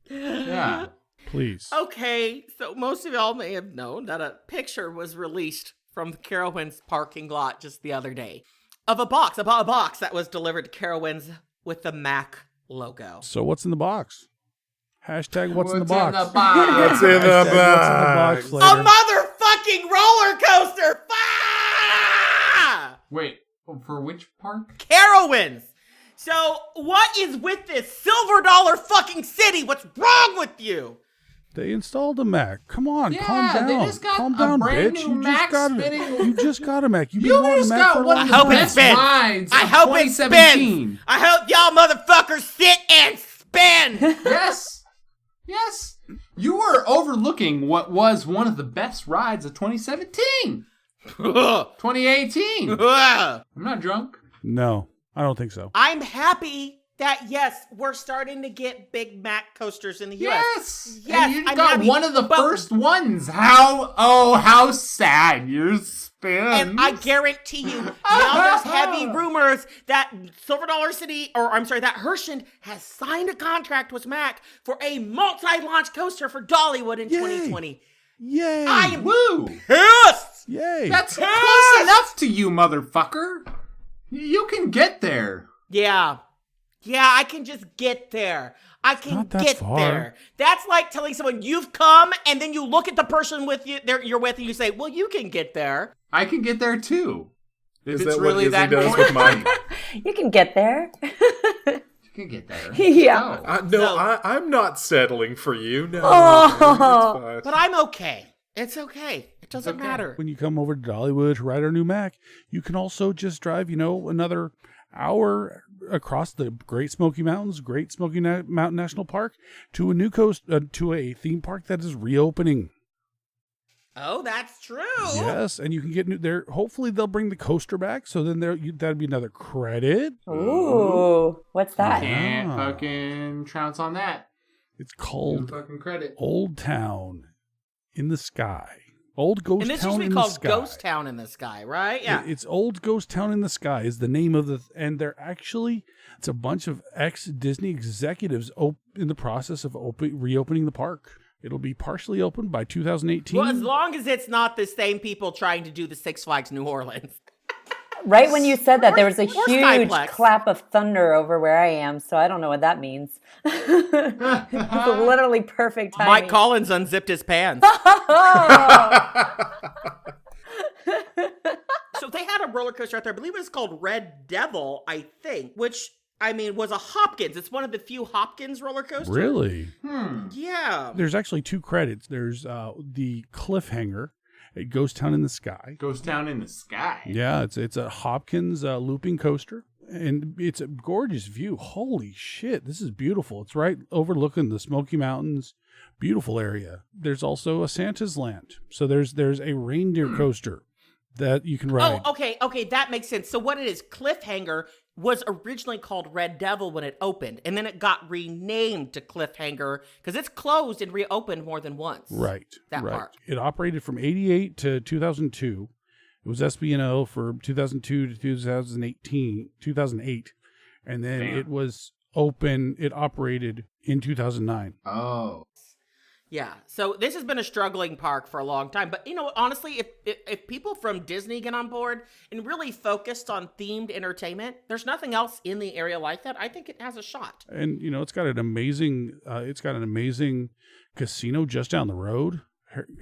Yeah. Please. Okay, so most of y'all may have known that a picture was released from the Carowinds parking lot just the other day of a box that was delivered to Carowinds with the Mac logo. So what's in the box? Hashtag what's in the box? What's in the box? A motherfucking roller coaster! Wait, for which park? Carowinds! So, what is with this silver dollar fucking city? What's wrong with you? They installed a Mac. Come on, calm Yeah, down. they just got Calm a down, brand bitch. new Mac spinning. You just got a Mac. You've been You wanting a just Mac got for a one long of I the hope it best spins. rides I of hope it 2017. spins. I hope y'all motherfuckers sit and spin. Yes. You were overlooking what was one of the best rides of 2017. 2018. I'm not drunk. No, I don't think so. I'm happy that, yes, we're starting to get Big Mac coasters in the U.S. Yes. And you I'm got happy, one of the but- first ones. How sad your spin. And I guarantee you, now there's heavy rumors that Silver Dollar City, that Hershend has signed a contract with Mac for a multi-launch coaster for Dollywood in 2020. Yay. I am Woo. pissed. Yay. That's close enough to you, motherfucker. You can get there. Yeah, I can just get there. I can not that get far. there. That's like telling someone you've come, and then you look at the person you're with, and you say, "Well, you can get there." I can get there too. Is If it's that really what that Izzy does with important. Mike? You can get there. You can get there. Yeah. I'm not settling for you. No, Oh. it's fine. But I'm okay. It's okay. It doesn't matter. When you come over to Dollywood to ride our new Mac, you can also just drive, another hour across the Great Smoky Mountains, Great Smoky Mountain National Park, to a new to a theme park that is reopening. Oh, that's true. Yes, and you can get new there. Hopefully, they'll bring the coaster back. So then that'd be another credit. Ooh, what's that? Can't fucking trounce on that. It's called fucking credit. Old Town in the Sky. Old Ghost And this Town used to in be the called Sky. Ghost Town in the Sky, right? Yeah. It's Old Ghost Town in the Sky is the name of and they're actually, it's a bunch of ex-Disney executives in the process of reopening the park. It'll be partially open by 2018. Well, as long as it's not the same people trying to do the Six Flags New Orleans. Right when you said that, there was a huge Skyplex. clap of thunder over where I am, so I don't know what that means. It's literally perfect timing. Mike Collins unzipped his pants. So they had a roller coaster out there. I believe it was called Red Devil, I think, which, I mean, was a Hopkins. It's one of the few Hopkins roller coasters. Really? Yeah. There's actually 2 credits. There's the Cliffhanger at Ghost Town in the Sky. Ghost Town in the Sky. Yeah, it's a Hopkins looping coaster, and it's a gorgeous view. Holy shit, this is beautiful. It's right overlooking the Smoky Mountains. Beautiful area. There's also a Santa's Land. So there's a reindeer coaster that you can ride. Oh, okay, that makes sense. So what it is, Cliffhanger was originally called Red Devil when it opened, and then it got renamed to Cliffhanger because it's closed and reopened more than once. Right. That right. park. It operated from 88 to 2002. It was SB&O for 2002 to 2008. And then it was open, it operated in 2009. Oh. Yeah, so this has been a struggling park for a long time. But, honestly, if people from Disney get on board and really focused on themed entertainment, there's nothing else in the area like that. I think it has a shot. And, it's got an amazing casino just down the road.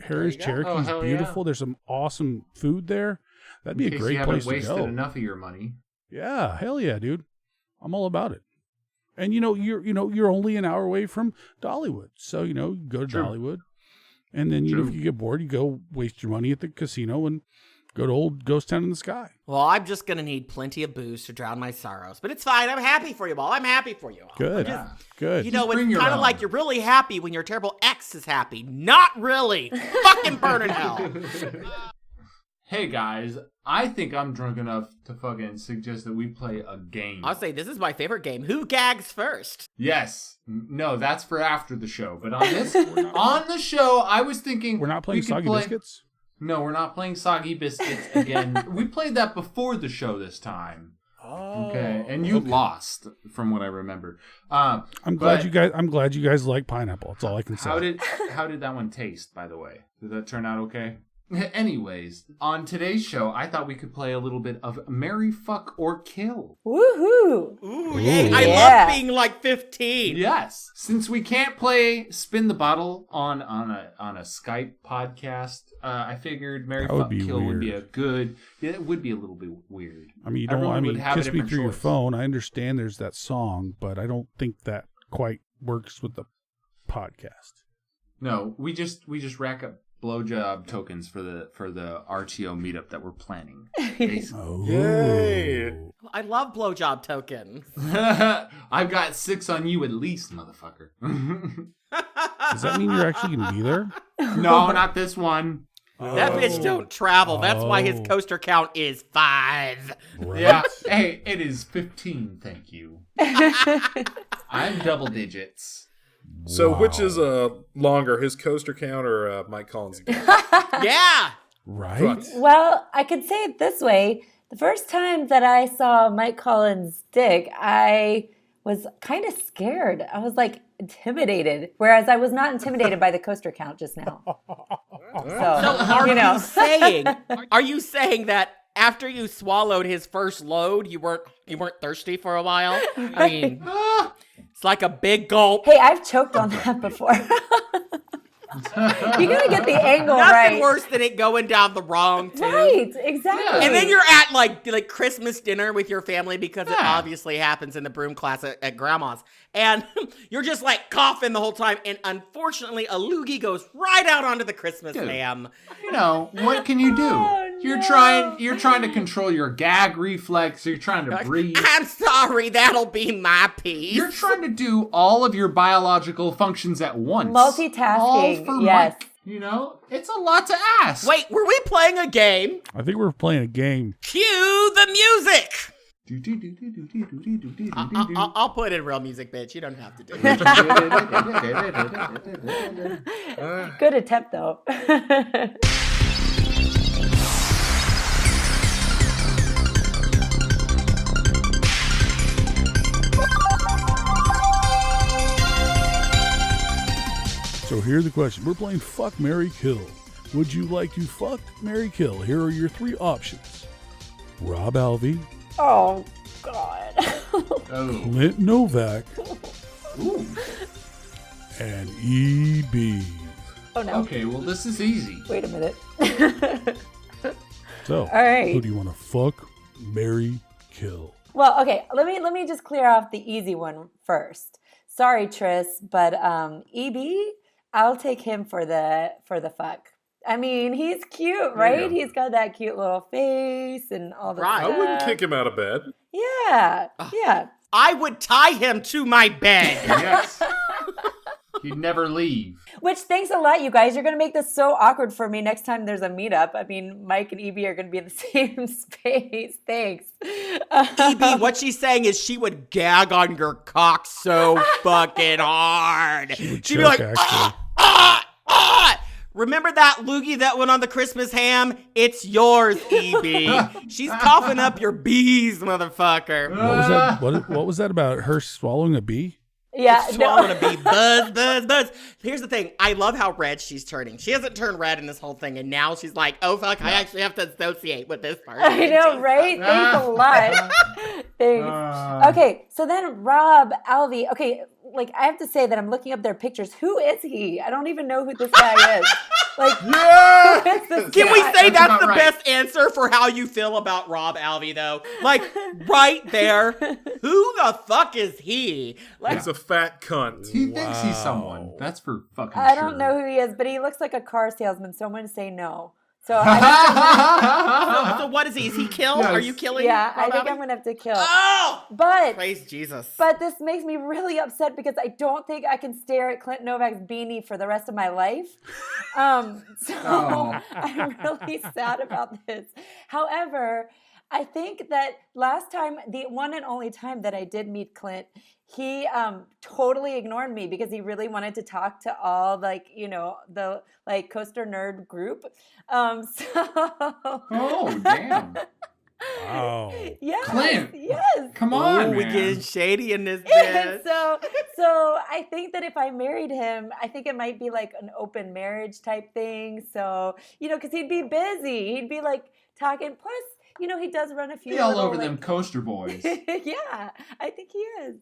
Harry's Cherokee's beautiful. Yeah. There's some awesome food there. That'd be a great place to go. You haven't wasted enough of your money. Yeah, hell yeah, dude. I'm all about it. And you're only an hour away from Dollywood, so you go to Dollywood, and then if you get bored, you go waste your money at the casino and go to Old Ghost Town in the Sky. Well, I'm just gonna need plenty of booze to drown my sorrows, but it's fine. I'm happy for you all. I'm happy for you all. Good, good. It's kind of like you're really happy when your terrible ex is happy. Not really. Fucking burn in hell. Hey guys, I think I'm drunk enough to fucking suggest that we play a game. I'll say this is my favorite game. Who gags first? Yes. No, that's for after the show. But on the show, I was thinking we're not playing Soggy Biscuits. No, we're not playing Soggy Biscuits again. We played that before the show this time. Oh. Okay, and you lost, from what I remember. I'm glad you guys like pineapple. That's all I can say. How did that one taste, by the way? Did that turn out okay? Anyways, on today's show, I thought we could play a little bit of Marry, Fuck, or Kill. Woohoo! Ooh, yay! I love being like 15. Yes, since we can't play Spin the Bottle on a Skype podcast, I figured Marry, Fuck, Kill would be it would be a little bit weird. I mean, Kiss Me Through Your Phone. I understand there's that song, but I don't think that quite works with the podcast. No, we just rack up blowjob tokens for the RTO meetup that we're planning. Yay! I love blowjob tokens. I've got 6 on you at least, motherfucker. Does that mean you're actually going to be there? No, not this one. That bitch don't travel. That's why his coaster count is 5. Right. Yeah. Hey, it is 15, thank you. I'm double digits. So which is longer, his coaster count or Mike Collins? Yeah. Right. Well, I could say it this way. The first time that I saw Mike Collins' dick, I was kind of scared. I was like intimidated, whereas I was not intimidated by the coaster count just now. So are you saying that after you swallowed his first load, you weren't thirsty for a while? I mean, it's like a big gulp. Hey, I've choked on that before. You gotta get the angle right. Nothing worse than it going down the wrong tube. Right, exactly. And then you're at like Christmas dinner with your family because it obviously happens in the broom class at grandma's. And you're just like coughing the whole time. And unfortunately, a loogie goes right out onto the Christmas ham. What can you do? Oh, You're trying to control your gag reflex. You're trying to breathe. I'm sorry, that'll be my piece. You're trying to do all of your biological functions at once. Multitasking. All for yes. Mike. You know, it's a lot to ask. Wait, were we playing a game? I think we're playing a game. Cue the music. I'll put in real music, bitch. You don't have to do it. Good attempt, though. So here's the question. We're playing Fuck, Marry, Kill. Would you like to fuck, marry, kill? Here are your 3 options. Rob Alvey. Oh, God. Clint Novak. Ooh. And E.B. Oh, no. Okay, well, this is easy. Wait a minute. So, all right. who do you want to fuck, marry, kill? Well, okay. Let me just clear off the easy one first. Sorry, Tris, but EB, I'll take him for the fuck. I mean, he's cute, right? Yeah. He's got that cute little face and all the I stuff. wouldn't kick him out of bed. Yeah, yeah. I would tie him to my bed. Yes. He'd never leave. Which, thanks a lot, you guys. You're going to make this so awkward for me next time there's a meetup. I mean, Mike and EB are going to be in the same space. Thanks. EB, what she's saying is she would gag on your cock so fucking hard. She'd be like, remember that loogie that went on the Christmas ham? It's yours, EB. She's coughing up your bees, motherfucker. What was that? What was that about? Her swallowing a bee? Yeah, swallowing a bee. Buzz, buzz, buzz. Here's the thing. I love how red she's turning. She hasn't turned red in this whole thing, and now she's like, oh, fuck, I actually have to associate with this person. I know, right? Thanks a lot. Thanks. Okay, so then Rob Alvey. Okay, like, I have to say that I'm looking up their pictures. Who is he? I don't even know who this guy is. Like, Can we say that's the right. best answer for how you feel about Rob Alvey, though? Like, right there. Who the fuck is he? Like, He's a fat cunt. He thinks he's someone. That's for fucking I sure. don't know who he is, but he looks like a car salesman, so I'm going to say no. So, so what is he? Is he kill? Are you killing Yeah, Rob I think Alvey? I'm going to have to kill. Oh! But Praise Jesus. But this makes me really upset because I don't think I can stare at Clint Novak's beanie for the rest of my life. I'm really sad about this. However, I think that last time, the one and only time that I did meet Clint, he totally ignored me because he really wanted to talk to all, like, you know, the like coaster nerd group. Oh, damn. Wow. Yes, Clint. yes. Come on, we man. getting shady in this Yeah, bitch. so I think that if I married him, I think it might be like an open marriage type thing. So, you know, because he'd be busy. He'd be like talking. Plus, you know, he does run a few. Be all little, over like, them coaster boys. Yeah, I think he is.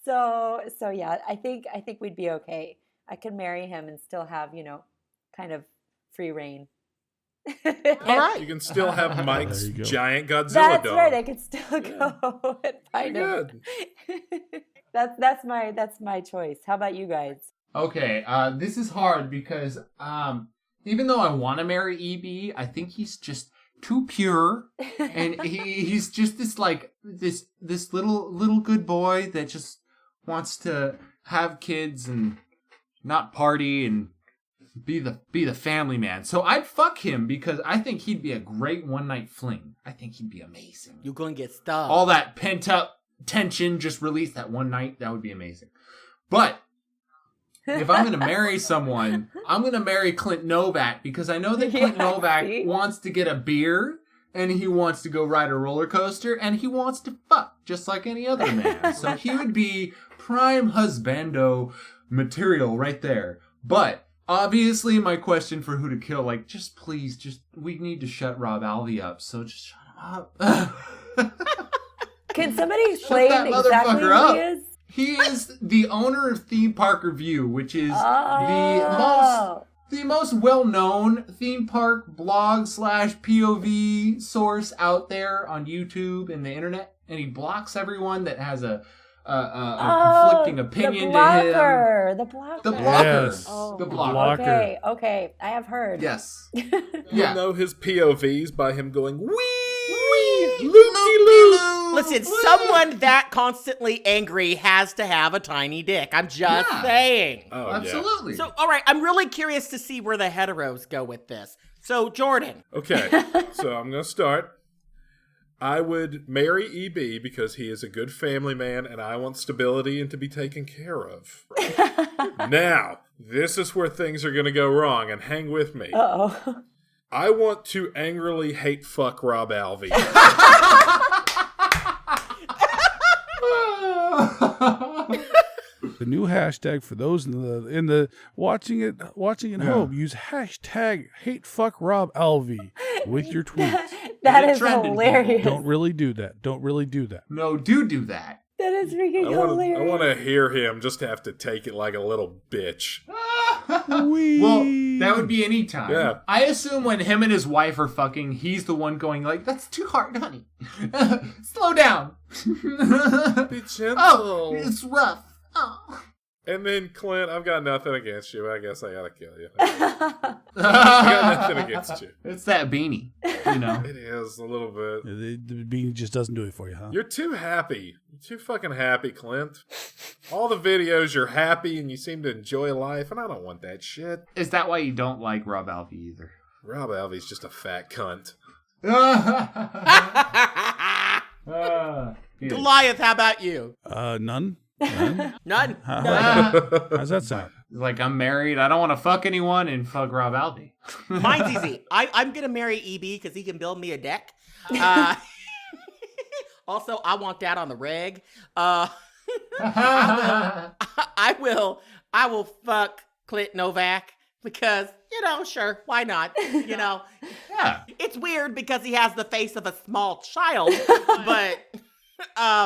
So yeah, I think we'd be okay. I could marry him and still have, you know, kind of free reign. All right. You can still have Mike's There you go. giant Godzilla That's dog. right. I could still go and find him. Good. That's my choice. How about you guys? Okay, this is hard because even though I want to marry EB, I think he's just too pure, and he's just this like this little good boy that just wants to have kids and not party and be the family man. So I'd fuck him because I think he'd be a great one night fling. I think he'd be amazing. You're gonna get stuck. All that pent up tension just released that one night. That would be amazing. But if I'm going to marry someone, I'm going to marry Clint Novak because I know that Clint Novak wants to get a beer and he wants to go ride a roller coaster and he wants to fuck just like any other man. So he would be prime husbando material right there. But obviously my question for who to kill, like, just please, we need to shut Rob Alvey up. So just shut him up. Can somebody explain that exactly motherfucker who up. he is? He is the owner of Theme Park Review, which is Oh. the most well-known theme park blog / POV source out there on YouTube and the internet, and he blocks everyone that has a conflicting opinion to him. The blocker. The blocker. Yes. Oh, The blocker. Okay. I have heard. Yes. You know his POVs by him going, wee! Loop-de-loop. Listen, someone that constantly angry has to have a tiny dick. I'm just saying. Oh, absolutely. So, all right, I'm really curious to see where the heteros go with this. So, Jordan. Okay, so I'm going to start. I would marry EB because he is a good family man and I want stability and to be taken care of. Now, this is where things are going to go wrong, and hang with me. Uh-oh. I want to angrily hate fuck Rob Alvey. The new hashtag for those in the watching at home, use hashtag #HateFuckRobAlvey with your tweets. That is hilarious. Don't really do that. Don't really do that. No, do that. That is freaking hilarious. I want to hear him just have to take it like a little bitch. Well, that would be any time. Yeah. I assume when him and his wife are fucking, he's the one going like, "That's too hard, honey. Slow down. Be gentle. Oh, it's rough." Oh. And then, Clint, I've got nothing against you. I guess I gotta kill you. I got nothing against you. It's that beanie, you know. It is a little bit. The beanie just doesn't do it for you, huh? You're too happy. You're too fucking happy, Clint. All the videos, you're happy and you seem to enjoy life, and I don't want that shit. Is that why you don't like Rob Alvey either? Rob Alvey's just a fat cunt. Goliath, how about you? None. None. How's that sound? Like, I'm married. I don't want to fuck anyone and fuck Rob Alvey. Mine's easy. I'm going to marry EB because he can build me a deck. Also, I want that on the reg. I will fuck Clint Novak because, sure, why not? Yeah. It's weird because he has the face of a small child, but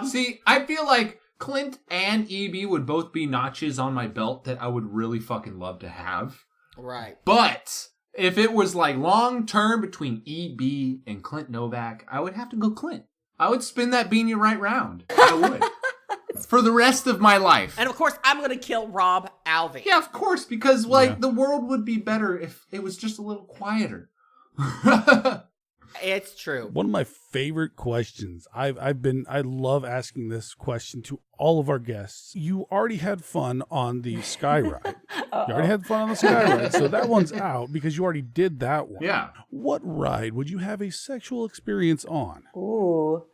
see, I feel like Clint and EB would both be notches on my belt that I would really fucking love to have. Right. But if it was like long term between EB and Clint Novak, I would have to go Clint. I would spin that beanie right round. I would. For the rest of my life. And of course, I'm going to kill Rob Alvey. Yeah, of course, because the world would be better if it was just a little quieter. It's true. One of my favorite questions. I love asking this question to all of our guests. You already had fun on the Sky Ride. You already had fun on the Sky Ride, so that one's out because you already did that one. Yeah. What ride would you have a sexual experience on? Ooh.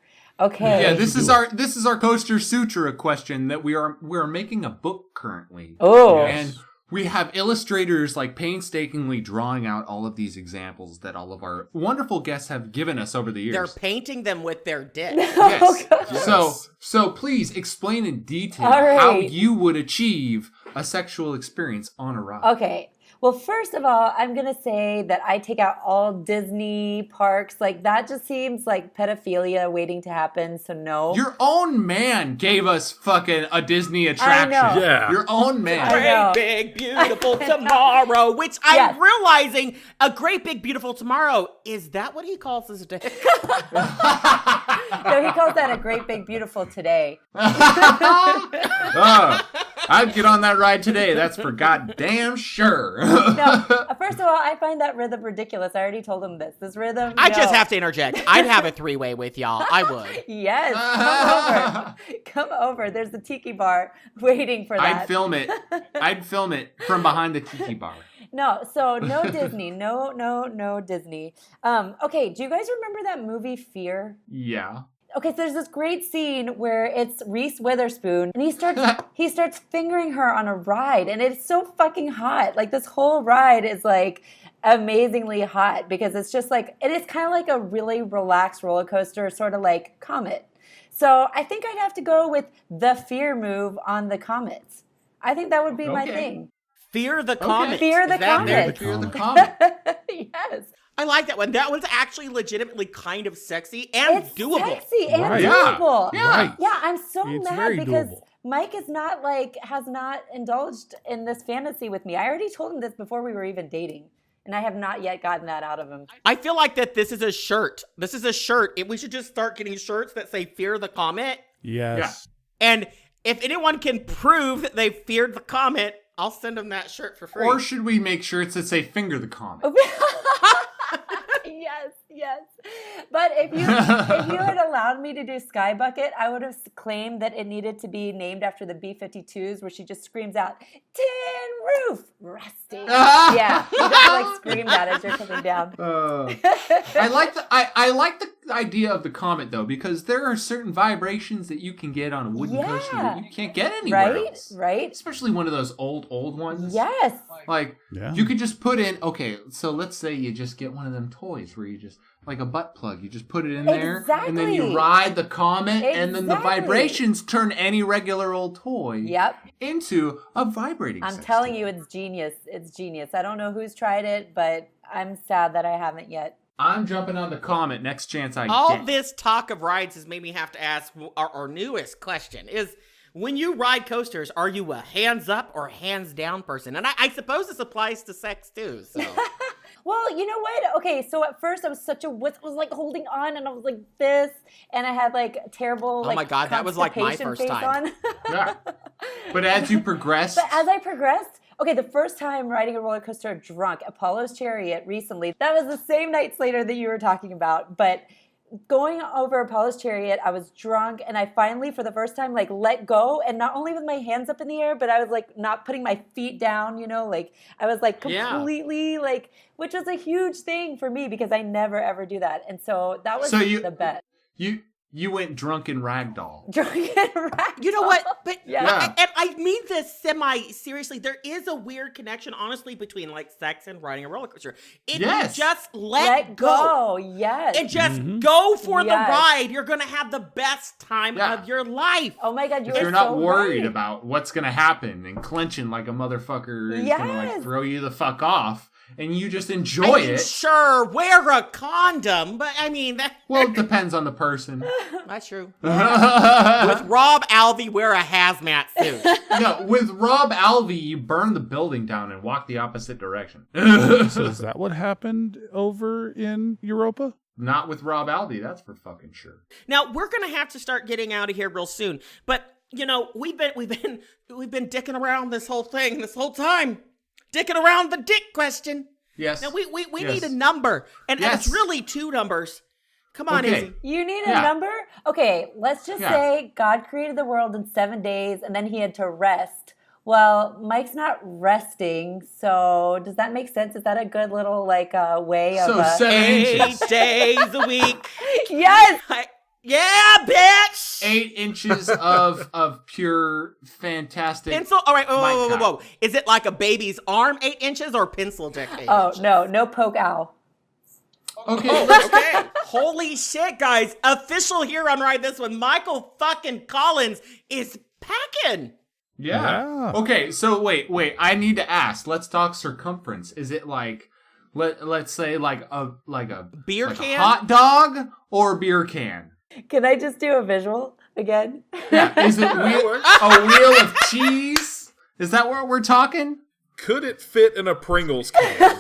Okay. Yeah, this is our Coaster Sutra question that we are making a book currently. Oh. And we have illustrators like painstakingly drawing out all of these examples that all of our wonderful guests have given us over the years. They're painting them with their dick. Yes. Yes. So please explain in detail All right. how you would achieve a sexual experience on a ride. Okay. Well, first of all, I'm going to say that I take out all Disney parks. Like, that just seems like pedophilia waiting to happen, so no. Your own man gave us fucking a Disney attraction. I know. Yeah. Your own man. Great Big Beautiful Tomorrow, which Yes. I'm realizing a Great Big Beautiful Tomorrow, is that what he calls his dick? No, he calls that a great big beautiful today. I'd get on that ride today. That's for goddamn sure. No, first of all, I find that rhythm ridiculous. I already told him this. This rhythm. I no. just have to interject. I'd have a three-way with y'all. I would. Yes, come over. Come over. There's the tiki bar waiting for that. I'd film it from behind the tiki bar. No, so no Disney. No Disney. Okay, do you guys remember that movie Fear? Yeah. Okay, so there's this great scene where it's Reese Witherspoon, and he starts fingering her on a ride, and it's so fucking hot. Like, this whole ride is like amazingly hot because it's just like, it is kind of like a really relaxed roller coaster, sort of like Comet. So I think I'd have to go with the Fear move on the Comets. I think that would be my thing. Fear the Comet. Fear the Comet. Fear the Comet. Yes. I like that one. That one's actually legitimately kind of sexy and It's doable. sexy and Right. doable. Yeah. Right. Yeah, I'm so It's mad very because doable. Mike has not indulged in this fantasy with me. I already told him this before we were even dating, and I have not yet gotten that out of him. I feel like that this is a shirt. This is a shirt. We should just start getting shirts that say Fear the Comet. Yes. And if anyone can prove that they feared the comet, I'll send them that shirt for free. Or should we make shirts that say Finger the Comet? Yes. But if you had allowed me to do Sky Bucket, I would have claimed that it needed to be named after the B-52s, where she just screams out, "Tin roof, rusty." Yeah, you just like scream that as you're coming down. I like the idea of the comet though, because there are certain vibrations that you can get on a wooden coaster that you can't get anywhere else. Right. Especially one of those old ones. Yes. Like you could just put in. Okay, so let's say you just get one of them toys where you just like a butt plug. You just put it in there, and then you ride the comet, and then the vibrations turn any regular old toy into a vibrating. I'm telling you, it's genius. It's genius. I don't know who's tried it, but I'm sad that I haven't yet. I'm jumping on the comet next chance I All get. this talk of rides has made me have to ask our newest question is, when you ride coasters, are you a hands up or hands down person? And I suppose this applies to sex too. So. Well, you know what? Okay, so at first I was such a wuss. I was like holding on, and I was like this, and I had like terrible. Oh my God, that was like my first time. Yeah. But as you progressed. But as I progressed. Okay, the first time riding a roller coaster drunk, Apollo's Chariot recently, that was the same night, Slater, that you were talking about. But going over Apollo's Chariot, I was drunk, and I finally, for the first time, like let go. And not only with my hands up in the air, but I was like not putting my feet down, like I was like completely like, which was a huge thing for me because I never ever do that. And so that was the bet. You went drunken ragdoll. You know what? But I mean this semi-seriously. There is a weird connection, honestly, between like sex and riding a roller coaster. If you just let go. Yes. And just go for the ride, you're going to have the best time of your life. Oh my God, you're not worried about what's going to happen and clenching like a motherfucker is going to like throw you the fuck off. And you just enjoy it. Sure, wear a condom, but I mean that. Well, it depends on the person. That's true. With Rob Alvey, wear a hazmat suit. No, with Rob Alvey, you burn the building down and walk the opposite direction. So is that what happened over in Europa? Not with Rob Alvey, that's for fucking sure. Now we're gonna have to start getting out of here real soon, but we've been dicking around this whole time. Dicking around the dick question. Yes. Now we need a number. And it's really two numbers. Come on, Izzy. You need a number? Okay, let's just say God created the world in 7 days and then he had to rest. Well, Mike's not resting, so does that make sense? Is that a good little way of 8 days a week? Yes. Yeah, bitch! 8 inches of pure fantastic. Pencil? All right, whoa. Is it like a baby's arm 8 inches or pencil dick 8 inches? No poke owl. Okay. Okay. Holy shit, guys. Official here on Ride This One. Michael fucking Collins is packing. Yeah. Okay, so wait. I need to ask. Let's talk circumference. Is it like, let's say like a beer can? A hot dog or beer can? Can I just do a visual again? Yeah. Is it a wheel of cheese? Is that what we're talking? Could it fit in a Pringles can?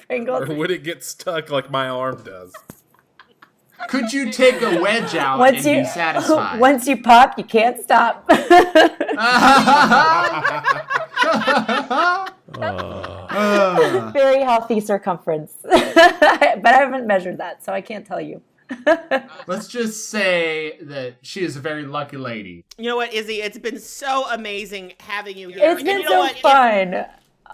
Pringles? Or would it get stuck like my arm does? Could you take a wedge out and be satisfied? Once you pop, you can't stop. Very healthy circumference. But I haven't measured that, so I can't tell you. Let's just say that she is a very lucky lady. You know what, Izzy? It's been so amazing having you here. It's been so fun.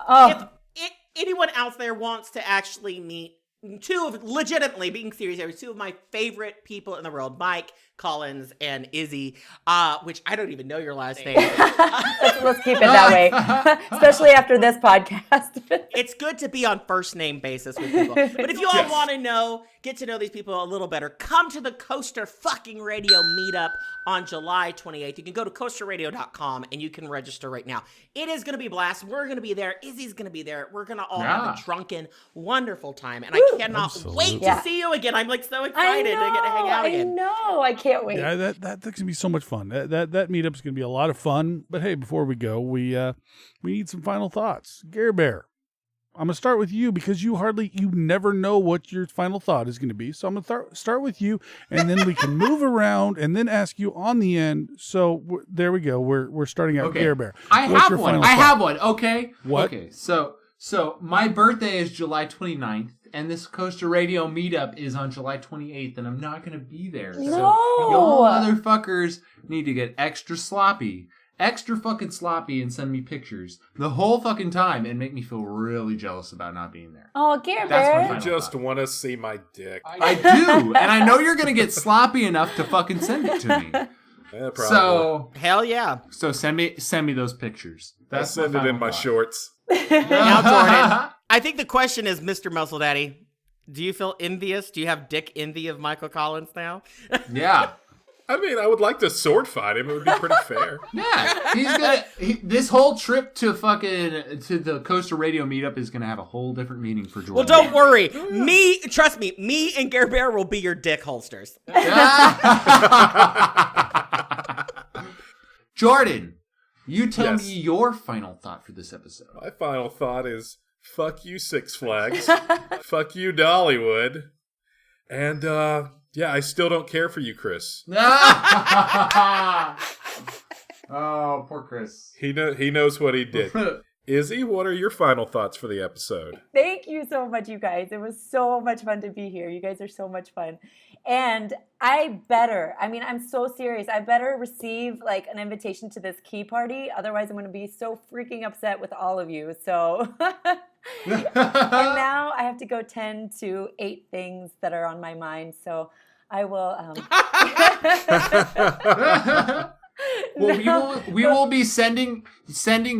If anyone out there wants to actually meet legitimately being serious, two of my favorite people in the world, Mike Collins and Izzy, which I don't even know your last name. Let's keep it that way, especially after this podcast. It's good to be on first name basis with people. But if you all want to get to know these people a little better, come to the Coaster fucking Radio meetup on July 28th. You can go to coasterradio.com and you can register right now. It is going to be a blast. We're going to be there. Izzy's going to be there. We're going to all have a drunken, wonderful time. And I cannot wait to see you again. I'm so excited to get to hang out again. I know. I can't wait. Yeah, that's going to be so much fun. That meetup's going to be a lot of fun. But hey, before we go, we need some final thoughts. Gare Bear, I'm going to start with you because you never know what your final thought is going to be. So I'm going to start with you, and then we can move around and then ask you on the end. So there we go. We're starting out. Gare Bear. I have one. Okay. What? Okay. So my birthday is July 29th, and this Coaster Radio meetup is on July 28th, and I'm not going to be there. No! So y'all motherfuckers need to get extra sloppy. Extra fucking sloppy and send me pictures the whole fucking time and make me feel really jealous about not being there. Oh, Care That's my Bear. final I just thought. want to see my dick. I do, and I know you're gonna get sloppy enough to fucking send it to me. Yeah, probably. So hell yeah. So send me those pictures. I send it in my shorts. Now, Jordan, I think the question is, Mr. Muscle Daddy, do you feel envious? Do you have dick envy of Michael Collins now? Yeah. I mean, I would like to sword fight him. It would be pretty fair. Yeah, he's gonna. This whole trip to the Coaster Radio meetup is gonna have a whole different meaning for Jordan. Well, don't worry. Trust me, me and Gare Bear will be your dick holsters. Jordan, you tell Yes. me your final thought for this episode. My final thought is, fuck you, Six Flags. Fuck you, Dollywood. And, yeah, I still don't care for you, Chris. Oh, poor Chris. He knows what he did. Izzy, what are your final thoughts for the episode? Thank you so much, you guys. It was so much fun to be here. You guys are so much fun. And I'm so serious. I better receive like an invitation to this key party. Otherwise, I'm going to be so freaking upset with all of you. So, and now I have to go tend to 8 things that are on my mind. So I will. Well, we will be sending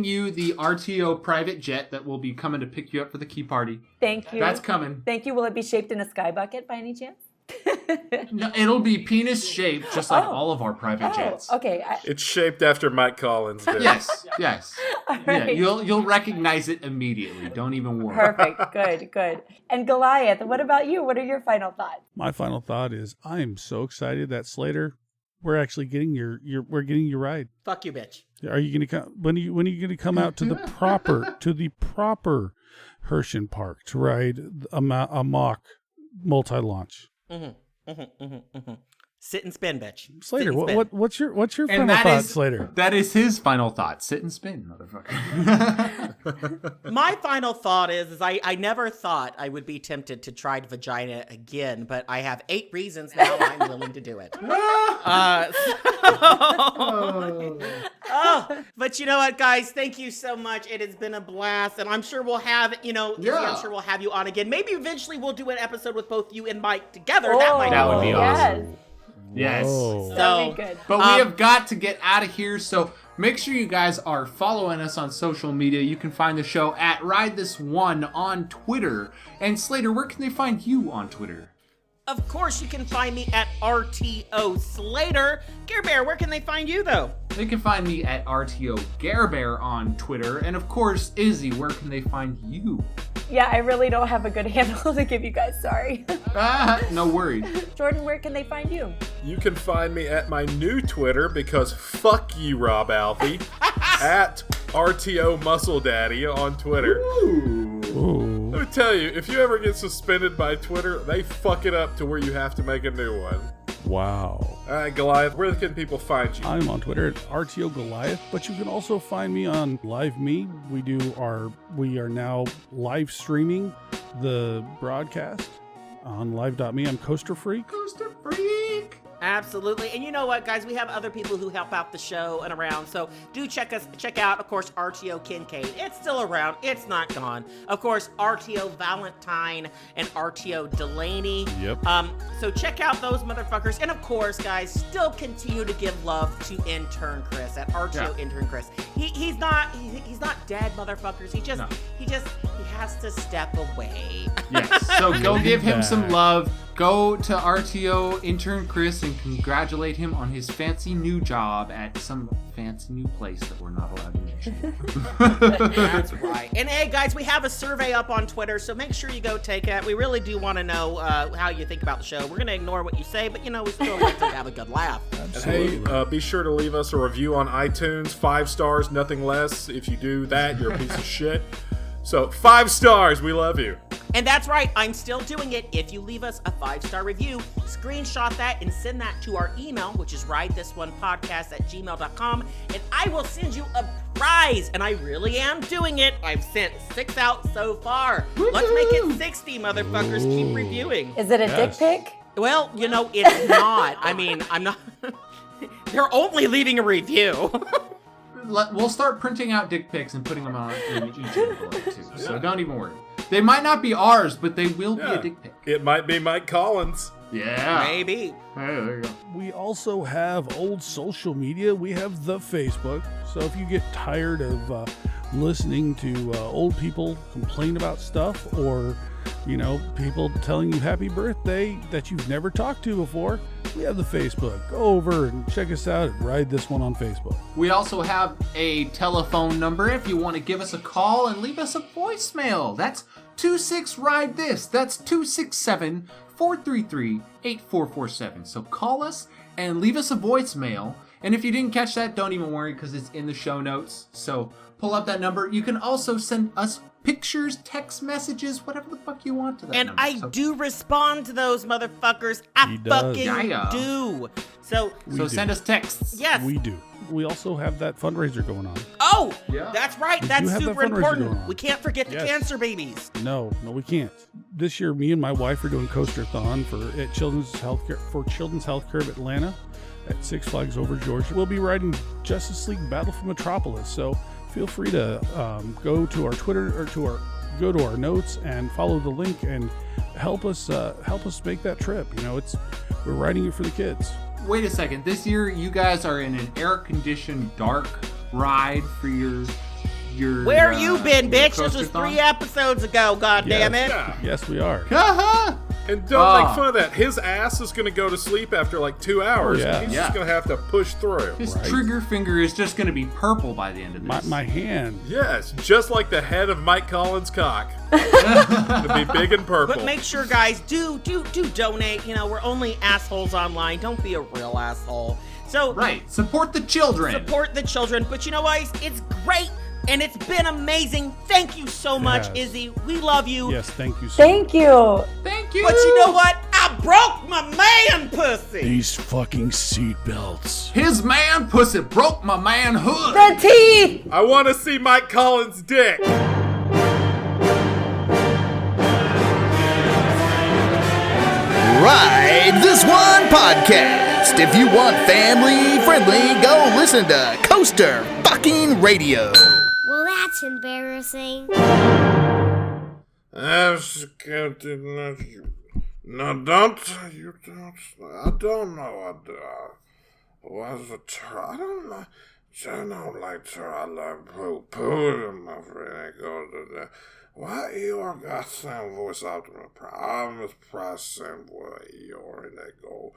you the RTO private jet that will be coming to pick you up for the key party. Thank you. That's coming. Thank you. Will it be shaped in a sky bucket by any chance? No, it'll be penis shaped, just like all of our private jets. Okay. It's shaped after Mike Collins did. Yes. Yeah, right. you'll recognize it immediately. Don't even worry. Perfect. Good. And Goliath, what about you? What are your final thoughts? My final thought is I am so excited that Slater, we're actually getting your ride. Fuck you, bitch. Are you gonna come when are you gonna come out to the proper Hershey Park to ride a mock multi-launch? Sit and spin, bitch. Slater, Sit and spin. what's your And final that thought, is- Slater? That is his final thought. Sit and spin, motherfucker. My final thought is I never thought I would be tempted to try vagina again, but I have 8 reasons now I'm willing to do it. But you know what, guys? Thank you so much. It has been a blast, and I'm sure we'll have, I'm sure we'll have you on again. Maybe eventually we'll do an episbe with both you and Mike together. That would be awesome. Yes. That'd be good. But we have got to get out of here, so make sure you guys are following us on social media. You can find the show at Ride This One on Twitter. And Slater, where can they find you on Twitter? Of course, you can find me at RTO Slater. Gare Bear, where can they find you, though? They can find me at RTO Garebear on Twitter. And of course, Izzy, where can they find you? Yeah, I really don't have a good handle to give you guys. Sorry. No worries. Jordan, where can they find you? You can find me at my new Twitter, because fuck you, Rob Alfie, at RTO Muscle Daddy on Twitter. Let me tell you, if you ever get suspended by Twitter, they fuck it up to where you have to make a new one. Wow. All right, Goliath, where can people find you? I'm on Twitter at RTO Goliath, but you can also find me on Live Me. We are now live streaming the broadcast on live.me. I'm Coaster Freak. Coaster Freak. Absolutely. And you know what, guys? We have other people who help out the show and around. So do check out, of course, RTO Kincaid. It's still around. It's not gone. Of course, RTO Valentine and RTO Delaney. Yep. So check out those motherfuckers. And of course, guys, still continue to give love to Intern Chris at RTO Intern Chris. He's not dead, motherfuckers. He has to step away. Yes. So go give him some love. Go to RTO Intern Chris and congratulate him on his fancy new job at some fancy new place that we're not allowed to mention. That's right. And hey, guys, we have a survey up on Twitter, so make sure you go take it. We really do want to know how you think about the show. We're going to ignore what you say, but we still like to have a good laugh. And hey, be sure to leave us a review on iTunes. 5 stars, nothing less. If you do that, you're a piece of shit. So 5 stars, we love you. And that's right, I'm still doing it. If you leave us a 5-star review, screenshot that and send that to our email, which is ridethisonepodcast@gmail.com, and I will send you a prize. And I really am doing it. I've sent 6 out so far. Let's make it 60, motherfuckers. Keep reviewing. Is it a dick pic? Well, it's not. I mean, I'm not. They're only leaving a review. We'll start printing out dick pics and putting them on in each envelope too. So don't even worry. They might not be ours, but they will be a dick pic. It might be Mike Collins. Yeah. Maybe. Hey, there you go. We also have old social media. We have the Facebook. So if you get tired of listening to old people complain about stuff, or people telling you happy birthday that you've never talked to before, we have the Facebook. Go over and check us out and Ride This One on Facebook. We also have a telephone number if you want to give us a call and leave us a voicemail. That's 26-RIDE-THIS. That's 267-433-8447. So call us and leave us a voicemail. And if you didn't catch that, don't even worry because it's in the show notes. So pull up that number. You can also send us pictures, text messages, whatever the fuck you want to that And number. I do respond to those motherfuckers. I fucking do. So send us texts. Yes. We do. We also have that fundraiser going on. Oh, that's right. We That's do have that super fundraiser going important. on. We can't forget the Yes. cancer babies. No, we can't. This year, me and my wife are doing Coaster-thon at Children's Healthcare of Atlanta at Six Flags Over Georgia. We'll be riding Justice League Battle for Metropolis, so feel free to go to our Twitter or go to our notes and follow the link and help us make that trip. We're riding it for the kids. Wait a second. This year, you guys are in an air-conditioned dark ride for your Where you been, bitch? This was Coaster-thon? 3 episodes ago, goddammit. Yes, we are. And don't make fun of that. His ass is going to go to sleep after like 2 hours. yeah. And he's just going to have to push through. His trigger finger is just going to be purple by the end of this. My hand. Yes, just like the head of Mike Collins' cock. It'll be big and purple. But make sure, guys, do donate. We're only assholes online. Don't be a real asshole. So support the children. Support the children. But guys, it's great. And it's been amazing. Thank you so much, Yes. Izzy. We love you. Yes, thank you. Thank you. Thank you. But you know what? I broke my man pussy. These fucking seatbelts. His man pussy broke my manhood. The teeth. I want to see Mike Collins' dick. Ride This One Podcast. If you want family friendly, go listen to Coaster Fucking Radio. Well, that's embarrassing. No, don't. You don't. I don't know. Was it? I don't know. I don't like to. I like poo. My friend goes to that. Why you got some voice out of my I'm just pressing boy you're in that go.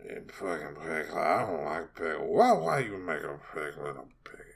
And fucking pickle. I don't like pickle. Why you make a pickle in a pig?